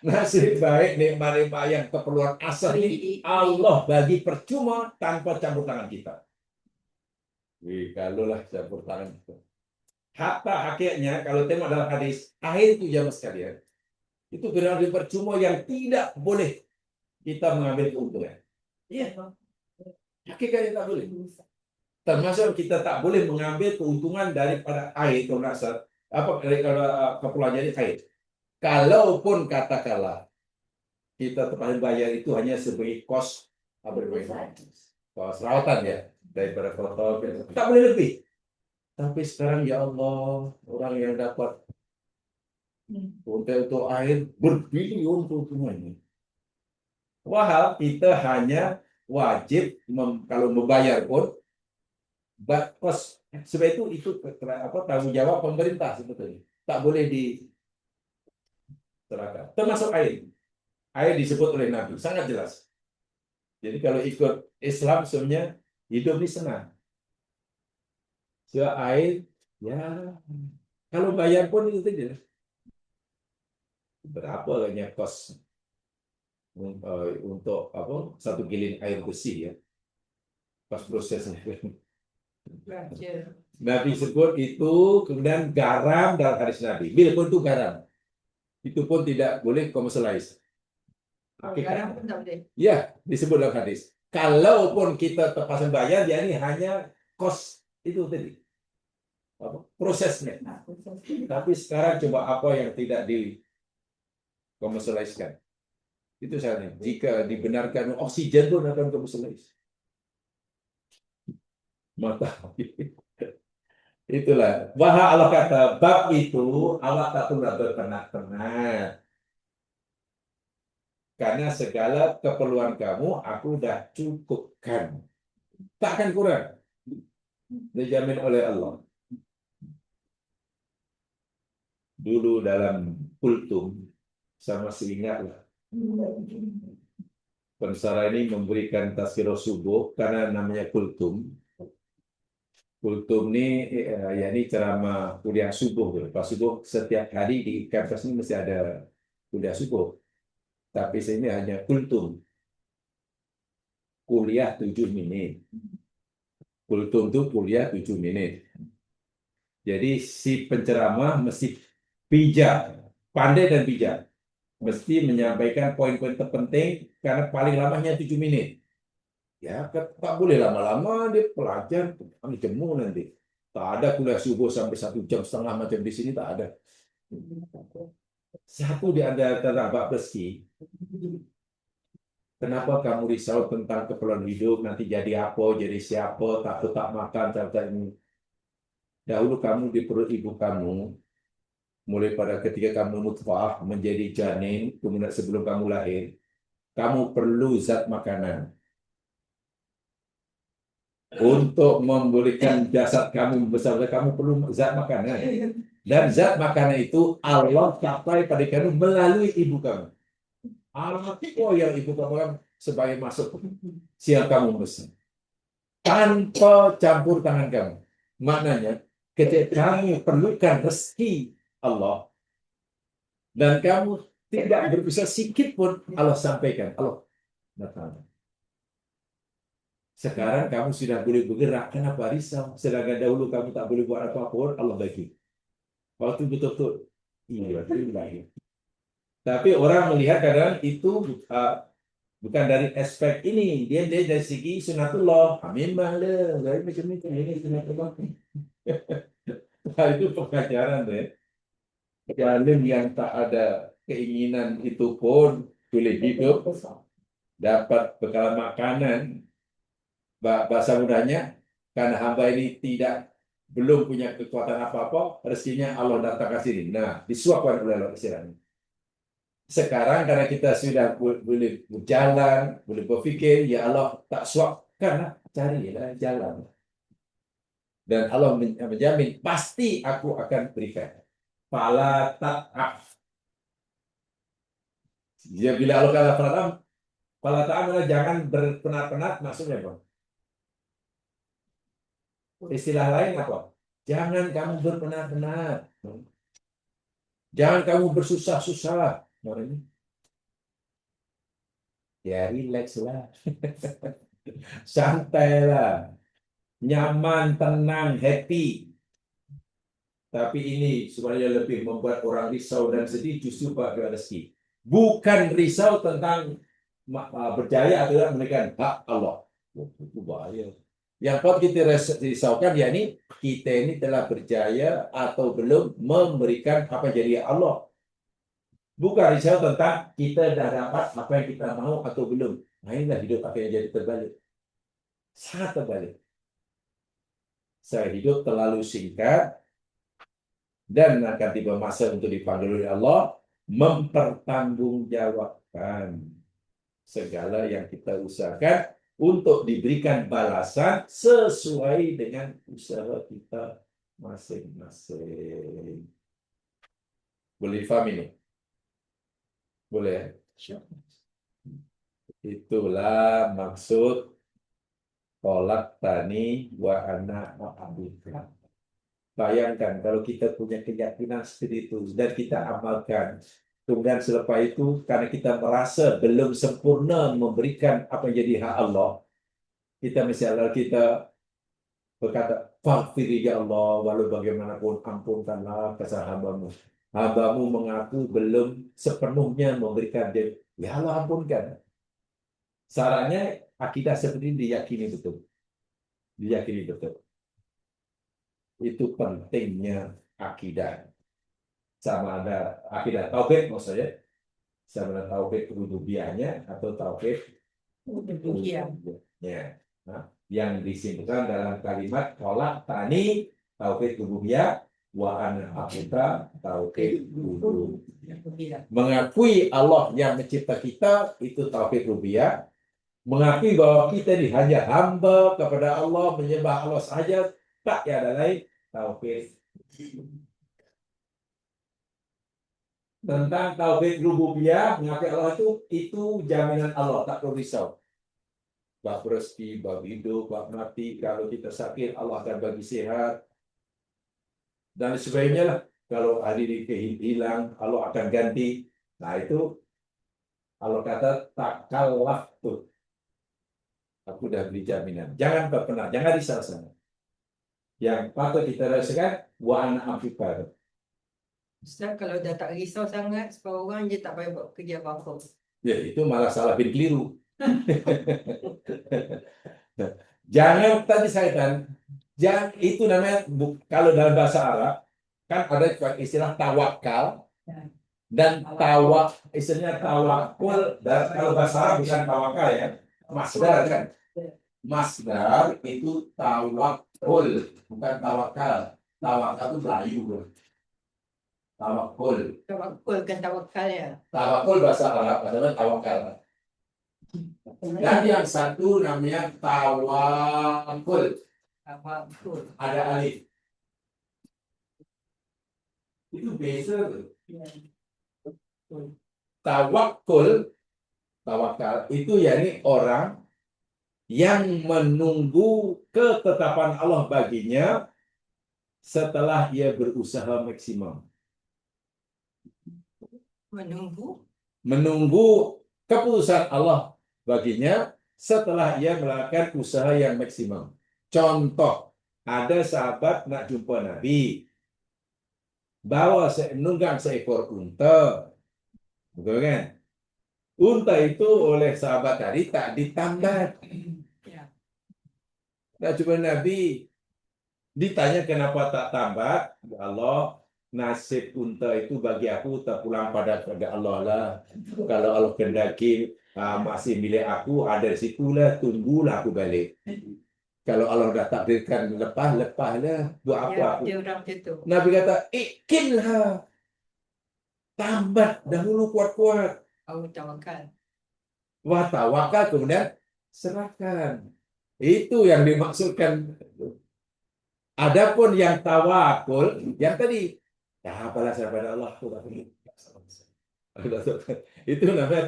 Nasib baik nikmat-nikmat yang keperluan asal ini Allah bagi percuma tanpa campur tangan kita. Kalaulah campur tangan kita. Hatta akhirnya kalau tengok dalam hadis, akhir itu jamaah sekalian, itu berarti percuma yang tidak boleh kita mengambil keuntungan. Iya. Hakikatnya tak boleh. Termasuk kita tak boleh mengambil keuntungan daripada air kalau nasab, daripada keperluan jadi air. Kalaupun katakanlah kita terpaksa bayar itu hanya sebagai kos rawatan ya daripada kotor, tak boleh lebih. Tapi sekarang ya Allah, orang yang dapat untuk air berbilion keuntungannya. Wah, kita hanya wajib kalau membayar pun kos. Sebab itu tanggung jawab pemerintah sebetulnya. Tak boleh diterapkan. Termasuk air. Air disebut oleh Nabi, sangat jelas. Jadi kalau ikut Islam sebenarnya hidup ini senang. Sebab air, ya kalau bayar pun itu tidak. Berapa banyak kos untuk satu gilin air bersih ya, pas prosesnya. Nabi sebut itu, kemudian garam dalam hadis Nabi. Bila pun itu garam, itu pun tidak boleh commercialize. Garam pun tak boleh. Ya, disebut dalam hadis. Kalaupun kita terpaksa bayar, ya ini hanya kos itu tadi. Prosesnya. Tapi sekarang coba apa yang tidak dikomersialiskan. Itu saatnya. Jika dibenarkan oksigen pun akan komersialis. Mata. Itulah. Bahwa Allah kata, bab itu Allah tak pernah berpenat-penat. Karena segala keperluan kamu, aku dah cukupkan. Takkan kurang. Dijamin oleh Allah. Dulu dalam kultum, sama seingatlah. Pensara ini memberikan tazkirah subuh karena namanya kultum. Kultum ini, yakni ceramah kuliah subuh. Pas subuh setiap hari di kampus ini mesti ada kuliah subuh. Tapi sini hanya kultum, kuliah 7 menit. Kultum itu kuliah 7 menit. Jadi si penceramah mesti bijak, pandai dan bijak. Mesti menyampaikan poin-poin terpenting karena paling lamanya 7 menit. Ya, tak boleh lama-lama dia pelajar, kami jemu nanti. Tak ada kuliah subuh sampai 1,5 jam macam di sini, tak ada. Satu di antara Mbak Beski, kenapa kamu risau tentang keperluan hidup, nanti jadi apa, jadi siapa, takut tak makan, tak ini. Dahulu kamu di perut ibu kamu, mulai pada ketika kamu nutfah, menjadi janin, kemudian sebelum kamu lahir, kamu perlu zat makanan. Untuk memberikan jasad kamu besar, kamu perlu zat makanan. Dan zat makanan itu Allah capai pada kamu melalui ibu kamu. Apa yang ibu kamu kan sebagai masuk siang kamu besar. Tanpa campur tangan kamu. Maknanya, ketika kamu perlukan rezeki Allah, dan kamu tidak berusaha sedikit pun, Allah sampaikan. Allah datang. Sekarang kamu sudah boleh bergerak, kenapa risau? Sedangkan dahulu kamu tak boleh buat apa-apa, Allah bagi. Waktu betul-betul, iya, iya. Tapi orang melihat kadang itu bukan dari aspek ini, dia dari segi sunatullah. Memang lah, dari macam ini sunatullah. Itu pengajaran deh. Jalim yang tak ada keinginan itu pun boleh hidup, dapat bekal makanan. Bahasa mudahnya, karena hamba ini belum punya kekuatan apa-apa, rezekinya Allah datang ke sini. Nah, disuapkan oleh Allah istilahnya. Sekarang karena kita sudah boleh berjalan, boleh berfikir, ya Allah tak suapkan, carilah jalan. Dan Allah menjamin, pasti aku akan berikan. Fala ta'af. Ya, bila Allah kata fala ta'af, jangan berpenat-penat, maksudnya apa? Istilah lain apa? Jangan kamu berpenat-penat. Jangan kamu bersusah-susah. Ya, relax lah. Santai lah. Nyaman, tenang, happy. Tapi ini sebenarnya lebih membuat orang risau dan sedih justru Pak rezeki. Bukan risau tentang berjaya atau tidak memberikan hak Allah. Itu bahaya. Yang patut kita risaukan yakni kita ini telah berjaya atau belum memberikan apa jadi Allah. Bukan risau tentang kita dah dapat apa yang kita mau atau belum. Nah, inilah hidup akhirnya jadi terbalik. Sangat terbalik. Saya hidup terlalu singkat dan akan tiba masa untuk dipanggil oleh Allah mempertanggungjawabkan segala yang kita usahakan untuk diberikan balasan sesuai dengan usaha kita masing-masing. Boleh faham ini? Boleh? Itulah maksud tolak tani wa ana ma'abudkan. Bayangkan kalau kita punya keyakinan seperti itu dan kita amalkan. Kemudian selepas itu karena kita merasa belum sempurna memberikan apa yang jadi hak Allah, kita misalnya kita berkata, "Faghfir ya Allah, walau bagaimanapun ampunkanlah kesalahan hambamu." Hambamu mengaku belum sepenuhnya memberikan dia. Ya Allah ampunkan. Sarannya akidah seperti ini diyakini betul. Diyakini betul. Itu pentingnya akidah. Sama ada akidah tauhid maksudnya. Sama ada tauhid rububiyahnya atau tauhid uluhiyahnya. Nah, yang disimpulkan dalam kalimat tolak tani tauhid rububiyah wa ana abuda tauhid uluhiyah. Mengakui Allah yang mencipta kita itu tauhid rububiyah. Mengakui bahwa kita ini hanya hamba kepada Allah, menyembah Allah saja, tak ada lain tauhid. Tentang tauhid rububiyah, mengakui Allah itu jaminan Allah, tak perlu risau. Bab rezeki, bab hidup, bab mati, kalau kita sakit Allah akan bagi sehat dan sebagainya lah. Kalau hari ini hilang, Allah akan ganti. Nah itu kalau kata takallah tuh, aku udah beri jaminan. Jangan pernah, jangan risau sana. Yang patut kita rasakan, wa ana afiqah. Ustaz, kalau dah tak risau sangat, separuh orang je tak payah buat kerja apa-apa. Ya itu malah salah bin keliru. Jangan tadi saya kan, jangan itu namanya kalau dalam bahasa Arab kan ada istilah tawakal dan istilahnya tawakul. Dan kalau bahasa Arab bukan tawakal ya, masdar kan. Masdar itu tawakul, bukan tawakal. Tawakal itu Melayu, bro. Tawakul. Tawakul kan tawakal ya. Tawakul bahasa Arab adalah tawakal. Dan yang satu namanya tawakul. Tawakul. Ada alif. Itu beza. Ya. Tawakul, tawakal itu yakni orang yang menunggu ketetapan Allah baginya setelah ia berusaha maksimum. Menunggu keputusan Allah baginya setelah ia melakukan usaha yang maksimum. Contoh, ada sahabat nak jumpa Nabi, bawa menunggang seekor unta, betul kan? Unta itu oleh sahabat tadi tak ditambat. Ya. Nak jumpa Nabi, ditanya kenapa tak tambat? Ya Allah, nasib unta itu bagi aku terpulang pada Allah lah. Kalau Allah kendaki masih milik aku, ada situlah, tunggulah aku balik. Kalau Allah dah takdirkan lepahlah. Buat apa aku? Dia orang macam tu. Nabi kata, ikinlah. Tambat dahulu kuat-kuat. Tawakal. Wah, tawakal kemudian serahkan. Itu yang dimaksudkan. Adapun yang tawakul, yang tadi, ya apalah saya pada Allah. Itu namanya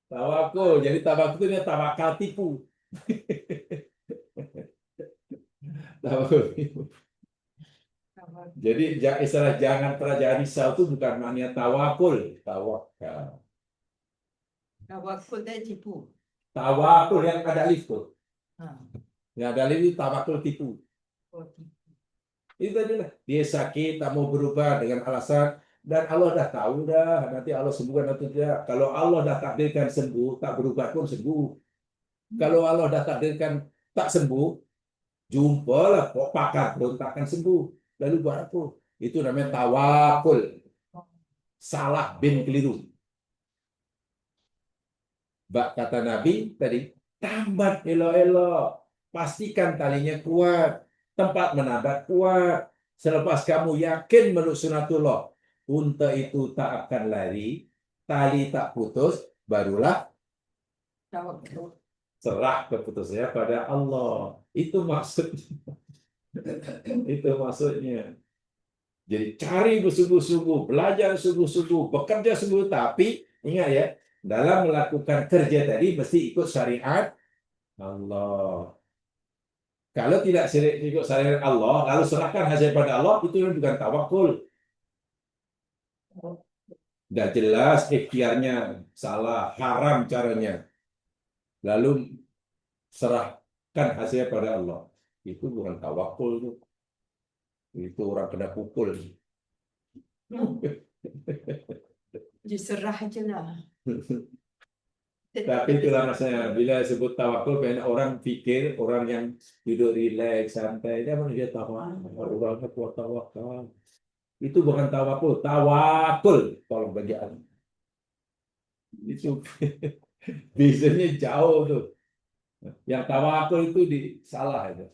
tawakul. Jadi tawakul itu tawakal tipu. Tawakul tipu. Jadi istilah jangan pernah jadi risau itu bukan maknanya tawakul. Tawakal. Tawakul dan tipu. Tawakul yang ada alif tuh. Ha. Yang ada alif itu tawakul tipu. Oh, tipu. Itu aja lah. Dia sakit, tak mau berubah dengan alasan dan Allah dah tahu dah nanti Allah sembuhkan atau tidak. Kalau Allah dah takdirkan sembuh, tak berubah pun sembuh. Kalau Allah dah takdirkan tak sembuh, jumpalah pakar pun takkan sembuh. Lalu buat apa? Itu namanya tawakul. Salah bin keliru. Bak kata Nabi tadi, tambat elok-elok. Pastikan talinya kuat. Tempat menambat kuat. Selepas kamu yakin menurut sunatullah, unta itu tak akan lari, tali tak putus, barulah Tawakul. serah keputusannya pada Allah. Itu maksudnya. Itu maksudnya. Jadi cari bersungguh-sungguh, belajar sungguh-sungguh, bekerja sungguh, tapi ingat ya, dalam melakukan kerja tadi mesti ikut syariat Allah. Kalau tidak ikut syariat Allah, lalu serahkan hasil pada Allah, itu bukan tawakul. Sudah jelas ikhtiarnya salah, haram caranya. Lalu serahkan hasil pada Allah. Itu bukan tawakul. Itu orang kena pukul. Diserah je lah. Tapi itulah rasanya bila sebut tawakul, banyak orang pikir orang yang duduk rileks, santai, dia manusia tawakal. Orangnya kuat tawakal. Itu bukan tawakul, tawakul. Tolong bagi aku. Itu biasanya jauh tuh. Yang tawakul itu salah itu.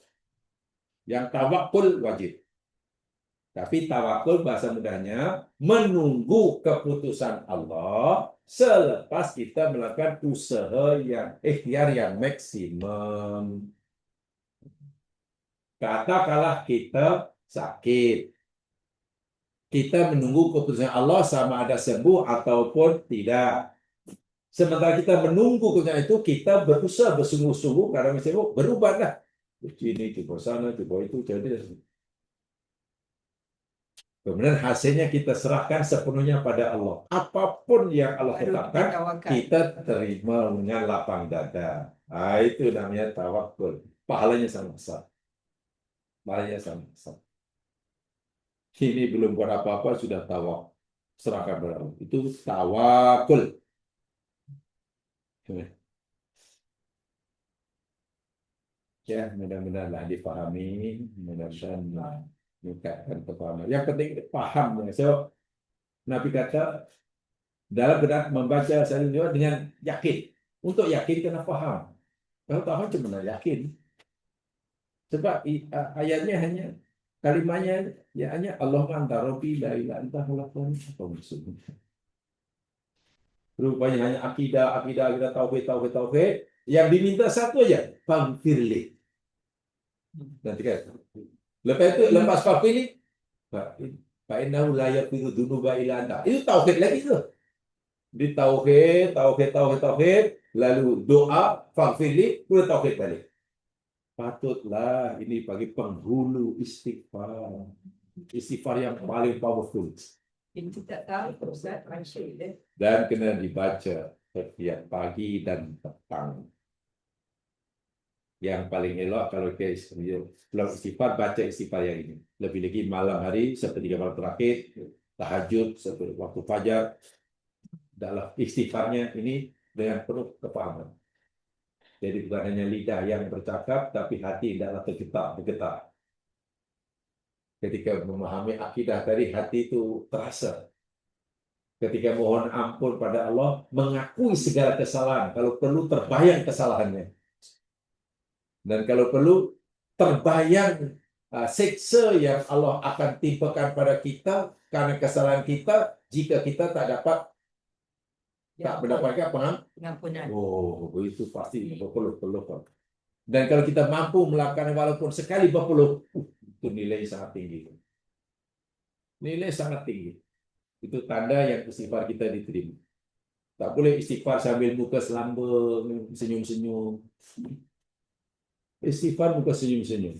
Yang tawakul wajib. Tapi tawakul bahasa mudahnya menunggu keputusan Allah selepas kita melakukan usaha yang ikhtiar yang maksimum. Katakanlah kita sakit. Kita menunggu keputusan Allah sama ada sembuh ataupun tidak. Sementara kita menunggu keputusan itu, kita berusaha bersungguh-sungguh karena sembuh, berubahlah. Ini, coba sana, coba itu, jadi Kemudian hasilnya kita serahkan sepenuhnya pada Allah. Apapun yang Allah Baru kita tetapkan, tawakal. kita terima dengan lapang dada. Nah, itu namanya tawakul. Pahalanya sama besar. Pahalanya sama besar. Ini belum buat apa-apa sudah tawakal. Serahkan pada Allah. Itu tawakul. Ya, mudah-mudahan dipahami, mudah-mudahan meningkatkan kepahaman. Yang penting paham. Ya. So, Nabi kata, dalam benar membaca saling jawab dengan yakin. Untuk yakin kena paham. Kalau paham cuma yakin. Sebab ayatnya hanya kalimatnya ya hanya Allah anta rabbi la ilaha illa khalaqtani apa maksudnya? Rupanya hanya akidah tauhid. Yang diminta satu aja, faghfirli. Nanti kan. Lepas itu lepas faghfirli, fa innahu la yaghfiru dzunuba illa anta. Itu tauhid lagi tu. Di tauhid, lalu doa, faghfirli, kemudian tauhid balik. Patutlah ini bagi penghulu istighfar. Istighfar yang paling powerful. Kita tak tahu Ustaz, maksud dia. Dan kena dibaca setiap pagi dan petang. Yang paling elok kalau istighfar, baca istighfar yang ini. Lebih lagi malam hari, seperti 3 malam terakhir, tahajud, seperti waktu fajar. Dalam istighfarnya ini dengan penuh kepahaman. Jadi bukan hanya lidah yang bercakap, tapi hati tidaklah bergetar. Ketika memahami akidah tadi, hati itu terasa. Ketika mohon ampun pada Allah, mengakui segala kesalahan. Kalau perlu terbayang kesalahannya. Dan kalau perlu terbayang siksa yang Allah akan timpakan pada kita karena kesalahan kita jika kita tak mendapatkan pengampunan. Oh, itu pasti berpuluh-puluh. Dan kalau kita mampu melakukan walaupun sekali berpuluh, itu nilai sangat tinggi. Nilai sangat tinggi. Itu tanda yang istighfar kita diterima. Tak boleh istighfar sambil muka selambung, senyum-senyum. Istighfar muka senyum-senyum.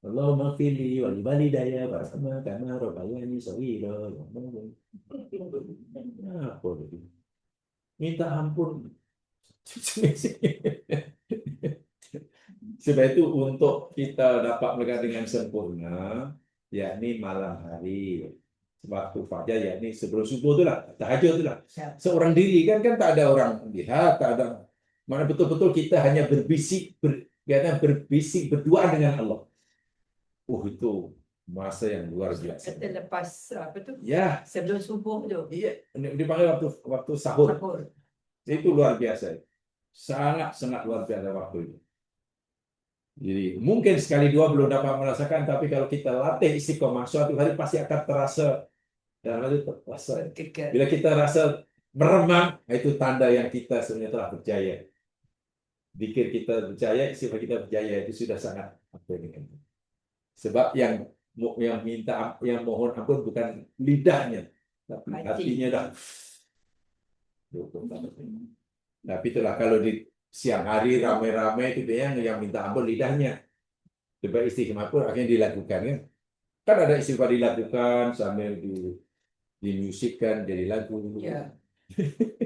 Allahumma fili wal walidayya warhamna kama rabbayani shaghira. Apa itu? Minta ampun. Sebab itu untuk kita dapat melakukan dengan sempurna, yakni malam hari, waktu fajar, yakni sebelum subuh itulah, tahajud itulah. Seorang diri kan tak ada orang lihat, tak ada. Mana betul-betul kita hanya berbisik berdua dengan Allah. Itu masa yang luar biasa. Kita lepas apa tu? Ya, Sebelum subuh tu. iya, dipanggil waktu sahur. Itu luar biasa. Sangat luar biasa waktu itu. Jadi mungkin sekali dua belum dapat merasakan, tapi kalau kita latih istiqomah suatu hari pasti akan terasa dan itu terasa. Bila kita rasa meremang, itu tanda yang kita sebenarnya telah berjaya. Pikir kita berjaya, istighfar kita berjaya itu sudah sangat apa ini. Sebab yang mohon ampun bukan lidahnya, tapi hatinya dah. Tapi itulah kalau di siang hari ramai-ramai itu yang minta ampun lidahnya. Sebab istighfar pun akhirnya dilakukan kan. Kan ada istighfar dilakukan sambil dimusikkan jadi lagu. Ya.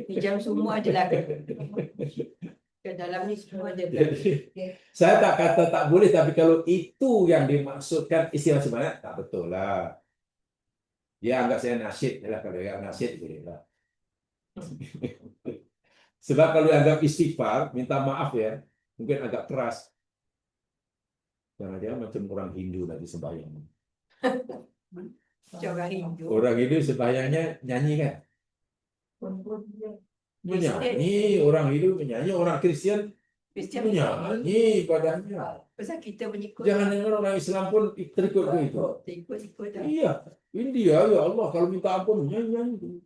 Di jam semua ada lagu. Ke dalam ni semua ada lagu. Jadi, saya tak kata tak boleh, tapi kalau itu yang dimaksudkan istighfar sebenarnya tak betul lah. Ya anggap saya nasyid lah, kalau yang nasyid boleh lah. Sebab kalau dianggap istighfar, minta maaf ya, mungkin agak keras. Jangan-jangan macam orang Hindu lagi sembahyang. Orang Hindu. Orang Hindu sembahyangnya nyanyi kan? Menyanyi, orang Hindu menyanyi, orang Kristen menyanyi padanya. Pasal kita mengikut. Jangan dengar orang Islam pun terikut begitu. Ikut. Iya, India ya Allah kalau minta ampun nyanyi.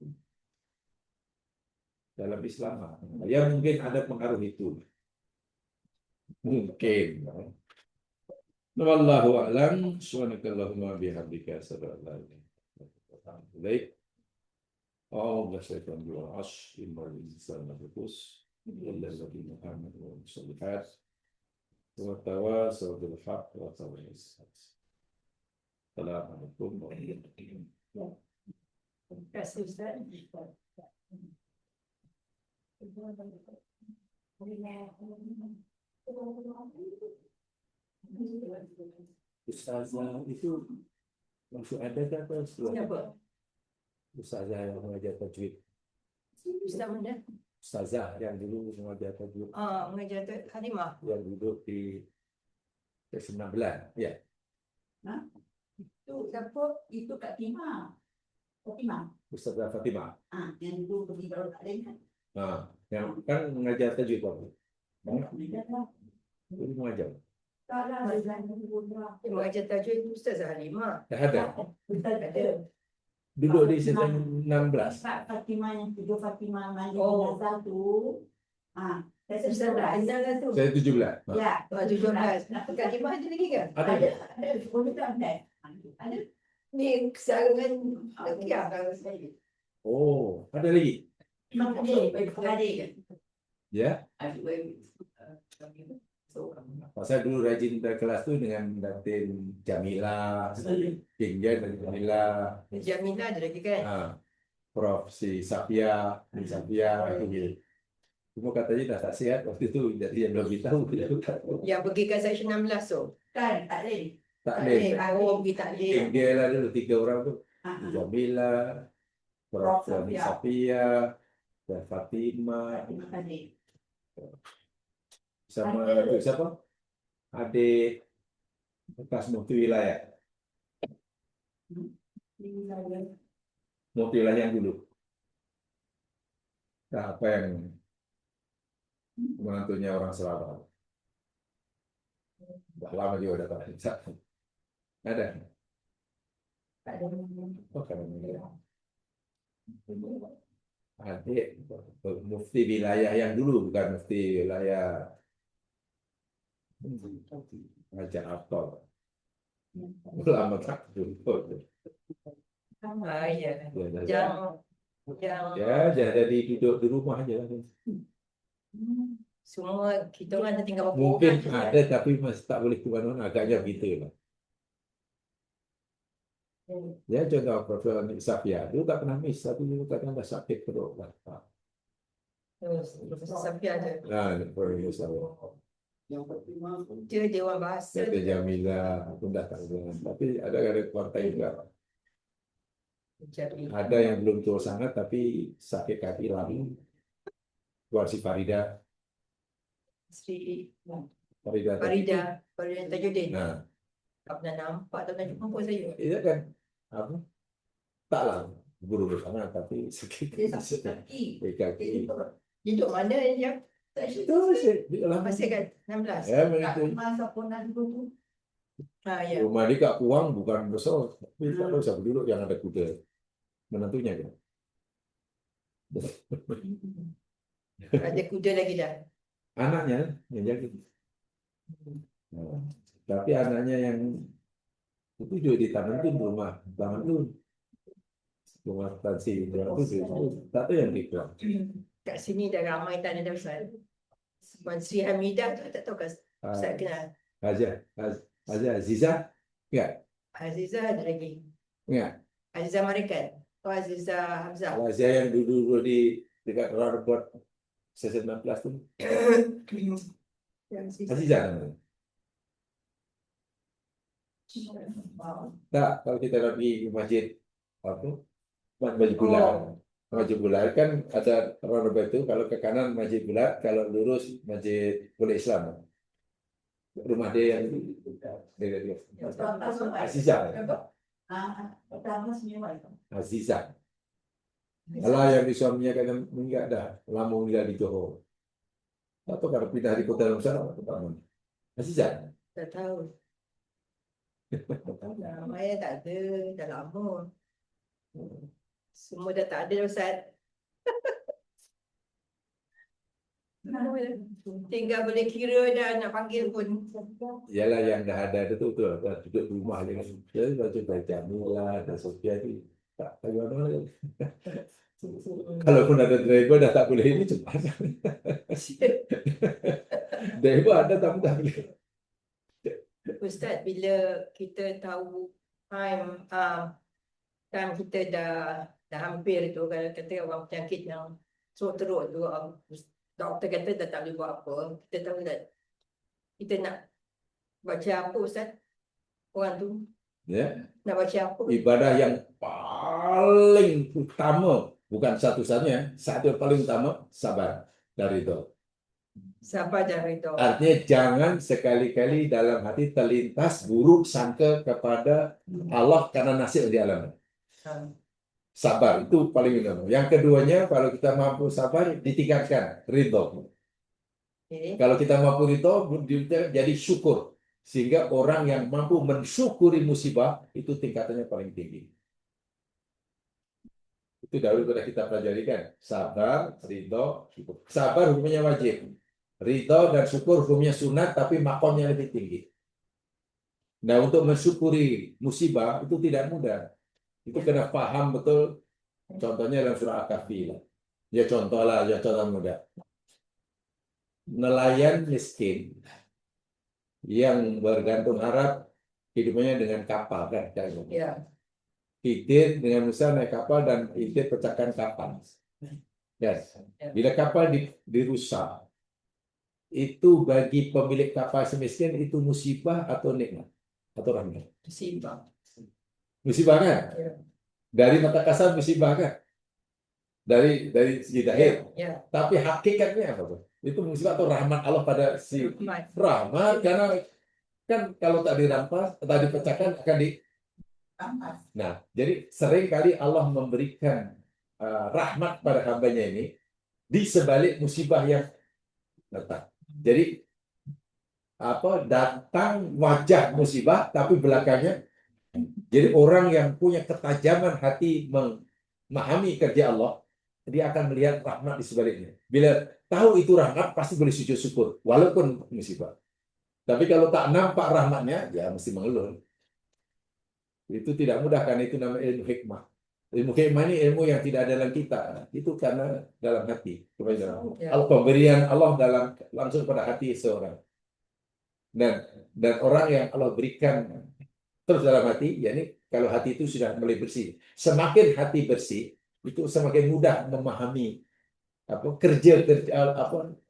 Dalam Islam, ya mungkin ada pengaruh itu. Mungkin. Wallahu a'lam. Subhanakallahumma bihamdika asyhadu an la ilaha illa anta Allah syaitan dua ash innal insana nafus illalladzina amanu wa sholihat wa tawasaw bil haqq wa tawasaw bis sabr. Assalamualaikum warahmatullahi wabarakatuh. Terima kasih Ustaz. Ustazah itu masuk ada ke apa? Siapa? Ustazah yang mengajar tajwid. Ustaz mana? Ustazah yang dulu mengajar tajwid. Mengajar tu Halimah. Yang duduk di ke-19. Ya. Itu siapa? Itu Kak Tima. Fatimah. Ustazah Fatimah. Yang dulu pergi Darul Taklim kan? Yang kan mengajar tajwid apa? Tidak lah. Dulu mengajar. Tak lah. Dia mengajar tajwid Ustaz Halimah. Dah ada. Ada. Duduk di season 16. Kak Fatimah yang kedua Fatimah Malik Oh. Nazar tu. Saya Ustaz dah kenal lah tu. Saya 17. Ya. 17. Kak Halimah ada lagi ke? Ada. Ada. Sepuluh tahun dah. Ada. Ni kesarangan lagi lah. Oh, ada lagi? Memang ada. Ya. Pasal dulu rajin kelas tu dengan Datin Jamila, Tinggal dan Jamila, Jamila ada lagi kan? Prof. si Safia, gitu. Cuma katanya dah tak sihat waktu itu, jadi dia belum beritahu. Yang pergi ke section 16 tu. Kan, tak boleh. Tak boleh. Oh, pergi taklim. Tinggal lah dulu 3 orang tu. Jamila, Prof. Prof. Safia, dan Fatimah, Fatimah tadi. sama Ada. tu siapa? Adik bekas Mufti Wilayah. Mufti Wilayah yang dulu. Nah, apa yang menantunya orang Selatan? Dah lama juga udah tak ada. Oh, kan adik Mufti Wilayah yang dulu, bukan Mufti Wilayah Raja Atol. Lama tak dulu. Ya. Ya, Yang jadi duduk di rumah aja. semua kita orang ada tinggal berapa Mungkin orang je. ada tapi masih tak boleh ke mana-mana, agaknya begitu lah. Ya, contoh Profesor Safia, dia tak pernah miss, tapi dia kadang dah sakit perut lah. Profesor Safia ada. Nah, Profesor Safia. Dia Dewan Bahasa. Kata Jamila pun dah tak ada. Tapi ada partai juga. Jadi, Ada yang belum tua sangat tapi sakit kaki lagi. Tuan si Farida. Sri Farida. Farida Tajudin. Nah, Tak pernah nampak, tak pernah jumpa saya. iya kan? Apa? Taklah guru bersama tapi sakit Dia sakit kaki. kaki. Dia duduk mana dia? Itu masih di dalam Masih kan 16? ya, Kak begitu. Masa pun ada dulu. Ya. Rumah dia kat Kuang bukan besar, tapi tak tahu siapa duduk yang ada kuda. Menantunya kan? Ada kuda lagi dah. Anaknya yang jaga. Nah, tapi anaknya yang itu duduk di Taman Tun, rumah Taman Tun. Rumah Tansi itu tak tahu yang di Kuang. Kat sini dah ramai tak ada Ustaz. Puan Sri Hamidah tu tak tahu kan Ustaz kenal. Azia Aziza? Enggak? Aziza ada lagi. Enggak? Aziza Marikan. Oh, Aziza Hamzah. Azia yang dulu di dekat roundabout season 16 tu. Aziza namanya. Tak, kalau kita nak pergi ke masjid apa? Masjid Bulat. Masjid Bulat kan ada roundabout itu, kalau ke kanan Masjid Bulat, kalau lurus Masjid Bulat Islam. Rumah dia yang dia. Aziza. Pertama semua itu. Aziza. Alah yang di suaminya kan meninggal dah, lama meninggal di Johor. Atau kalau pindah di Kota Besar atau mana? Aziza. Tak tahu. Ramai tak ada. Dah lama. Semua dah tak ada Ustaz. Tinggal boleh kira dah nak panggil pun. Yalah yang dah ada tu dah duduk di rumah je kan. Dia baca baca Jamila dan Sofia tu tak tahu mana. Kalaupun ada driver dah tak boleh ini cepat. Driver ada tapi tak boleh. Ustaz, bila kita tahu time Kan kita dah hampir tu, kalau kata orang penyakit yang sore teruk tu, doktor kata dah tak boleh buat apa. Kita tahu tak, kita nak baca apa Ustaz? Orang tu Ya, nak baca apa? ibadah yang paling utama, bukan satu-satunya, satu yang paling utama, sabar dari itu. Sabar dan redha. Artinya jangan sekali-kali dalam hati terlintas buruk sangka kepada Allah karena nasib yang dialami. Ha. Sabar itu paling utama. Yang keduanya, kalau kita mampu sabar, ditingkatkan ridho. Okay. Kalau kita mampu ridho, jadi syukur. Sehingga orang yang mampu mensyukuri musibah, itu tingkatannya paling tinggi. Itu dahulu sudah kita pelajari kan. Sabar, ridho, syukur. Sabar hukumnya wajib. Ridho dan syukur hukumnya sunat, tapi makomnya lebih tinggi. Nah, untuk mensyukuri musibah itu tidak mudah. Itu kena paham betul. Contohnya dalam surah Al-Kahfi. Ya contoh lah, ya contoh mudah. Nelayan miskin yang bergantung harap hidupnya dengan kapal kan. Ya. Khidir dengan Musa naik kapal dan Khidir pecahkan kapal. Yes. Bila kapal dirusak, itu bagi pemilik kapal semiskin itu musibah atau nikmat atau rahmat? Musibah. Musibah kan? Ya. Dari mata kasar musibah kan? Dari segi zahir. Ya. Tapi hakikatnya apa tuh? Itu musibah atau rahmat Allah pada si Rahmat. rahmat, karena kan kalau tak dirampas, tak dipecahkan akan di. Ampas. Nah, jadi seringkali Allah memberikan rahmat pada hambanya ini di sebalik musibah yang datang. Jadi datang wajah musibah, tapi belakangnya jadi orang yang punya ketajaman hati memahami kerja Allah, dia akan melihat rahmat di sebaliknya. Bila tahu itu rahmat, pasti boleh sujud syukur, walaupun musibah. Tapi kalau tak nampak rahmatnya, ya mesti mengeluh. Itu tidak mudah, karena itu namanya ilmu hikmah. Ilmu hikmah ini ilmu yang tidak ada dalam kita. Itu karena dalam hati. Pemberian Allah langsung pada hati seorang. Dan orang yang Allah berikan terus dalam hati, yakni kalau hati itu sudah mulai bersih. Semakin hati bersih, itu semakin mudah memahami kerja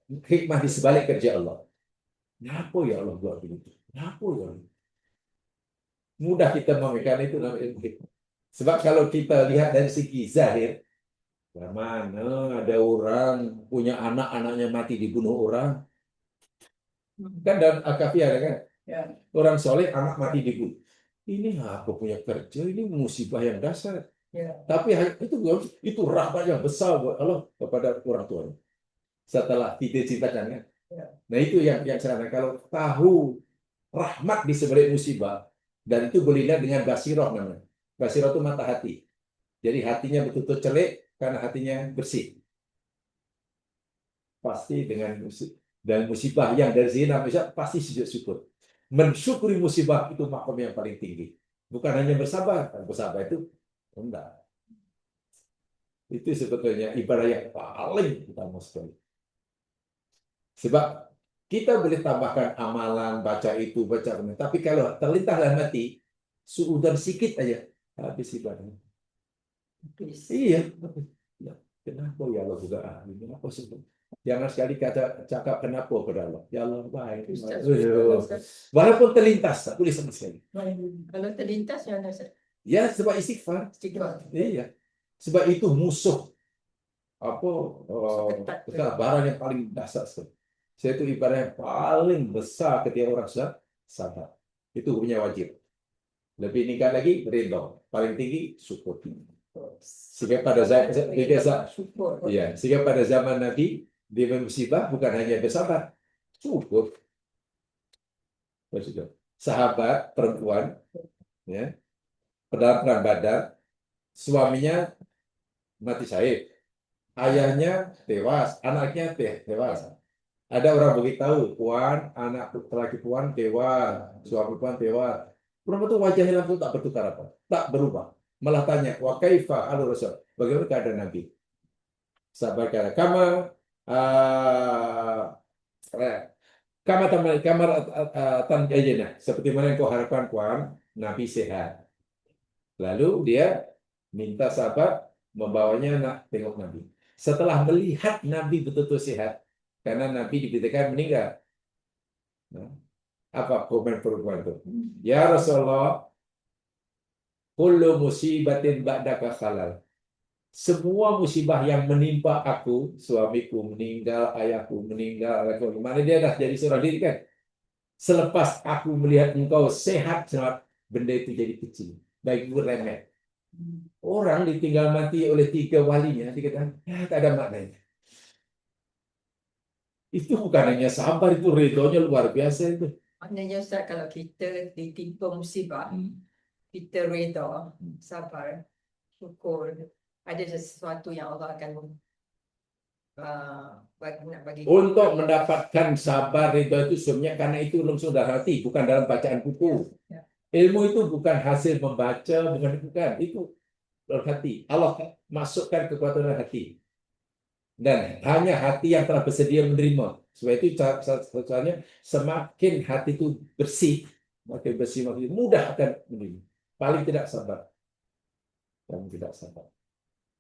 hikmah di sebalik kerja Allah. Kenapa ya Allah buat begitu? Kenapa ya Allah? Mudah kita memikirkan itu dalam ilmu hikmah. Sebab kalau kita lihat dari segi zahir, mana ada orang punya anak-anaknya mati dibunuh orang. Kan dalam Al-Kahfi ada kan? Ya. Orang soleh anak mati dibunuh. Ini apa punya kerja? Ini musibah yang dasar. Ya. Tapi itu rahmat yang besar buat Allah kepada orang tuanya. Setelah kita ceritakan kan? Ya. Nah itu yang saya kalau tahu rahmat di sebalik musibah, dan itu boleh lihat dengan basirah namanya. Basirah itu mata hati. Jadi hatinya betul-betul celik karena hatinya bersih. Pasti dengan musibah yang dari zina pasti sujud syukur. Mensyukuri musibah itu makom yang paling tinggi. Bukan hanya bersabar. Bersabar itu enggak. Itu sebetulnya ibadah yang paling utama sekali. Sebab kita boleh tambahkan amalan, baca itu, baca ini. Tapi kalau terlintas dalam hati, suudan sedikit aja, habis ibadahnya. Iya. Kenapa ya Allah juga ahli? Kenapa sebut? Jangan sekali cakap kenapa pada Allah. Ya Allah baik. Walaupun terlintas, tak boleh sama sekali. Kalau terlintas, ya Ustaz. Ya, sebab istighfar. Iya. Sebab itu musuh barang yang paling dasar sekali. Saya itu ibadah yang paling besar ketika orang sudah sabar. Itu hukumnya wajib. Lebih meningkat lagi, ridho. Paling tinggi, syukur. Sehingga pada zaman Nabi, dia musibah bukan hanya bersabar, syukur. Sahabat perempuan, ya, dalam perang Badar, suaminya mati syahid, ayahnya tewas, anaknya tewas. Ada orang beritahu, puan, anak laki puan tewas, suami puan tewas. Perempuan itu wajahnya langsung tak bertukar apa, tak berubah. Malah tanya, wa kaifa alu rasul, bagaimana keadaan Nabi? Sahabat kata, kamar tanjajina, seperti mana yang kau harapkan puan, Nabi sehat. Lalu dia Minta sahabat membawanya nak tengok Nabi. Setelah melihat Nabi betul-betul sehat, karena Nabi diberitakan meninggal. Nah, apa komen perempuan itu? Ya Rasulullah, kullu musibatin ba'daka halal. Semua musibah yang menimpa aku, suamiku meninggal, ayahku meninggal, mana dia dah jadi seorang diri kan? Selepas aku melihat engkau sehat, benda itu jadi kecil. Baik itu remeh. Orang ditinggal mati oleh 3 walinya, dikatakan, ya, tak ada maknanya. Itu bukan hanya sabar, itu redonya luar biasa itu. Maknanya Ustaz, kalau kita ditimpa musibah, kita reda, sabar, syukur. Ada sesuatu yang Allah akan nak bagi kita. Untuk mendapatkan sabar ridho itu sebenarnya karena itu langsung dalam hati, bukan dalam bacaan buku. Ya. Ilmu itu bukan hasil membaca, bukan itu dalam hati. Allah masukkan kekuatan dalam hati. Dan hanya hati yang telah bersedia menerima. Sebab itu caranya semakin hati itu bersih, makin mudah akan menerima. Paling tidak sabar. Paling tidak sabar.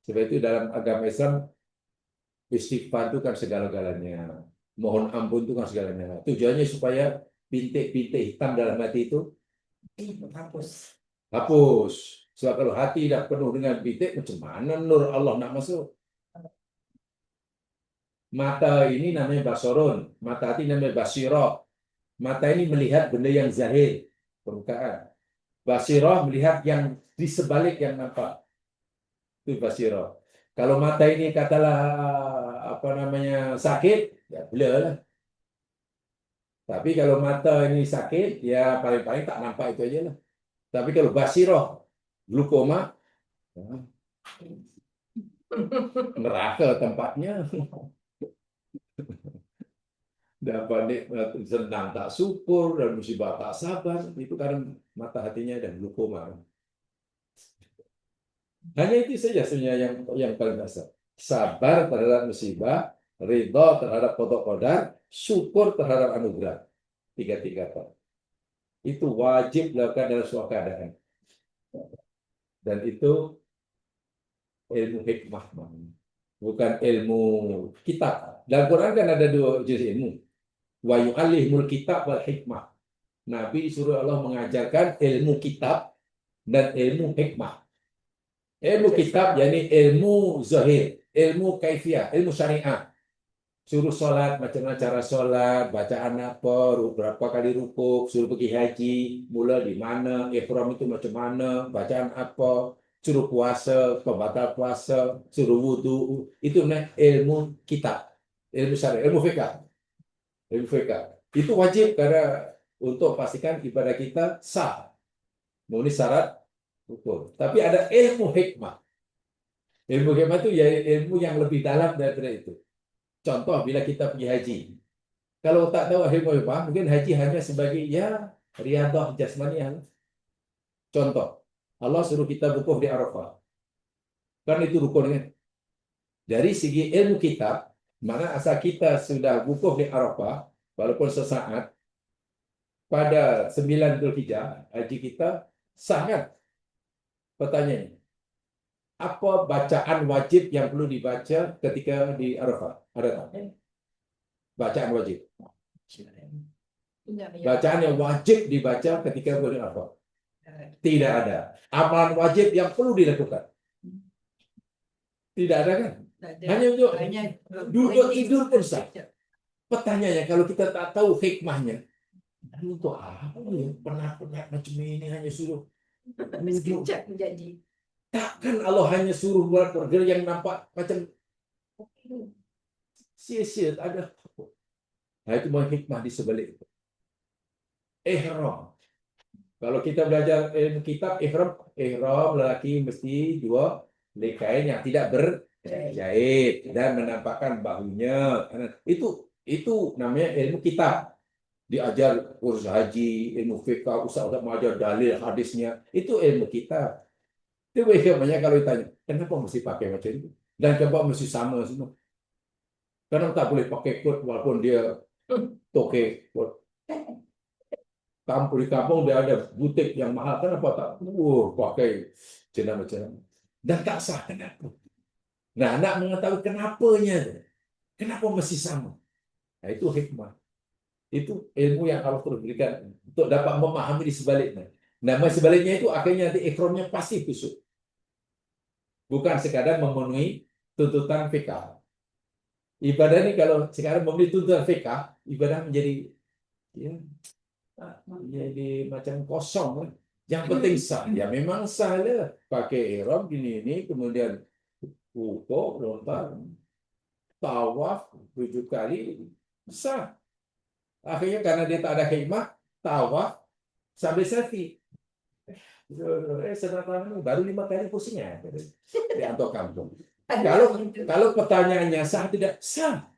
Sebab itu dalam agama Islam istighfar itu kan segala-galanya. Mohon ampun itu kan segalanya. Tujuannya supaya bintik-bintik hitam dalam hati itu hapus. hapus. Sebab kalau hati tidak penuh dengan bintik, macam mana nur Allah nak masuk? Mata ini namanya basorun, mata hati namanya basirah. Mata ini melihat benda yang zahir, permukaan. Basirah melihat yang di sebalik yang nampak. Itu basirah. Kalau mata ini katalah sakit, ya blur lah. Tapi kalau mata ini sakit, ya paling-paling tak nampak itu aja lah. Tapi kalau basirah, glukoma, neraka tempatnya. Dapat nikmat senang tak syukur dan musibah tak sabar, itu karena mata hatinya dan glukoma. Hanya itu saja sebenarnya yang paling dasar. Sabar terhadap musibah, ridha terhadap qada qadar, syukur terhadap anugerah. Tiga-tiga hal. Itu wajib dilakukan dalam suatu keadaan. Dan itu ilmu hikmah, bukan ilmu kitab. Dalam Quran kan ada 2 jenis ilmu. Wa yu'allimul kitab wal hikmah. Nabi disuruh Allah mengajarkan ilmu kitab dan ilmu hikmah. Ilmu kitab yakni ilmu zahir, ilmu kaifiyah, ilmu syariah. Suruh sholat, macam mana cara sholat, bacaan apa, berapa kali rukuk, suruh pergi haji, mula di mana, ihram itu macam mana, bacaan apa, suruh puasa, pembatal puasa, suruh wudu, itu namanya ilmu kitab, ilmu syariah, ilmu fiqh. Ilmu fiqh. Itu wajib karena untuk pastikan ibadah kita sah, memenuhi syarat hukum. Tapi ada ilmu hikmah. Ilmu hikmah itu ya ilmu yang lebih dalam daripada itu. Contoh, bila kita pergi haji. Kalau tak tahu ilmu hikmah, mungkin haji hanya sebagai ya riadah jasmaniah. Contoh, Allah suruh kita wukuf di Arafah. Kan itu rukunnya. Dari segi ilmu kitab, mana asal kita sudah wukuf di Arafah, walaupun sesaat, pada 9 Dzulhijjah, haji kita sangat. Pertanyaannya, apa bacaan wajib yang perlu dibaca ketika di Arafah? Ada tak? Bacaan wajib. Bacaan yang wajib dibaca ketika di Arafah. Tidak ada. Amalan wajib yang perlu dilakukan. Tidak ada kan? Hanya untuk duduk tidur pun sah. Pertanyaannya, kalau kita tak tahu hikmahnya, untuk apa ya? Penat-penat macam ini hanya suruh Sekejap menjadi. takkan Allah hanya suruh buat kerja yang nampak macam sia-sia, ada. Nah, itu hikmah di sebalik itu. Ihram. Kalau kita belajar ilmu kitab, ihram lelaki mesti 2 helai kain yang tidak berjahit dan menampakkan bahunya. Itu namanya ilmu kitab. Diajar urus haji, ilmu fiqh, usah mengajar dalil hadisnya. Itu ilmu kitab. Itu hikmahnya kalau ditanya, kenapa mesti pakai macam itu? Dan kenapa mesti sama semua? Karena tak boleh pakai kot walaupun dia toke kot. Di kampung dia ada butik yang mahal, kenapa tak? Pakai jenama-jenama. dan tak sah. Kenapa? Nah, nak mengetahui kenapanya. Kenapa mesti sama? Nah, itu hikmah. Itu ilmu yang Allah terus berikan untuk dapat memahami di sebaliknya. Nah, sebaliknya itu akhirnya nanti ikhramnya pasti khusyuk. Bukan sekadar memenuhi tuntutan fikih. Ibadah ini kalau sekarang memenuhi tuntutan fikih, ibadah menjadi ya, jadi macam kosong kan. Yang penting sah. Ya memang sah lah. Pakai ihram ini kemudian wukuf, lontar, tawaf 7 kali sah. Akhirnya karena dia tak ada hikmah, tawaf sambil selfie. Sedangkan baru 5 kali pusingnya di antok kampung. Kalau pertanyaannya sah tidak sah.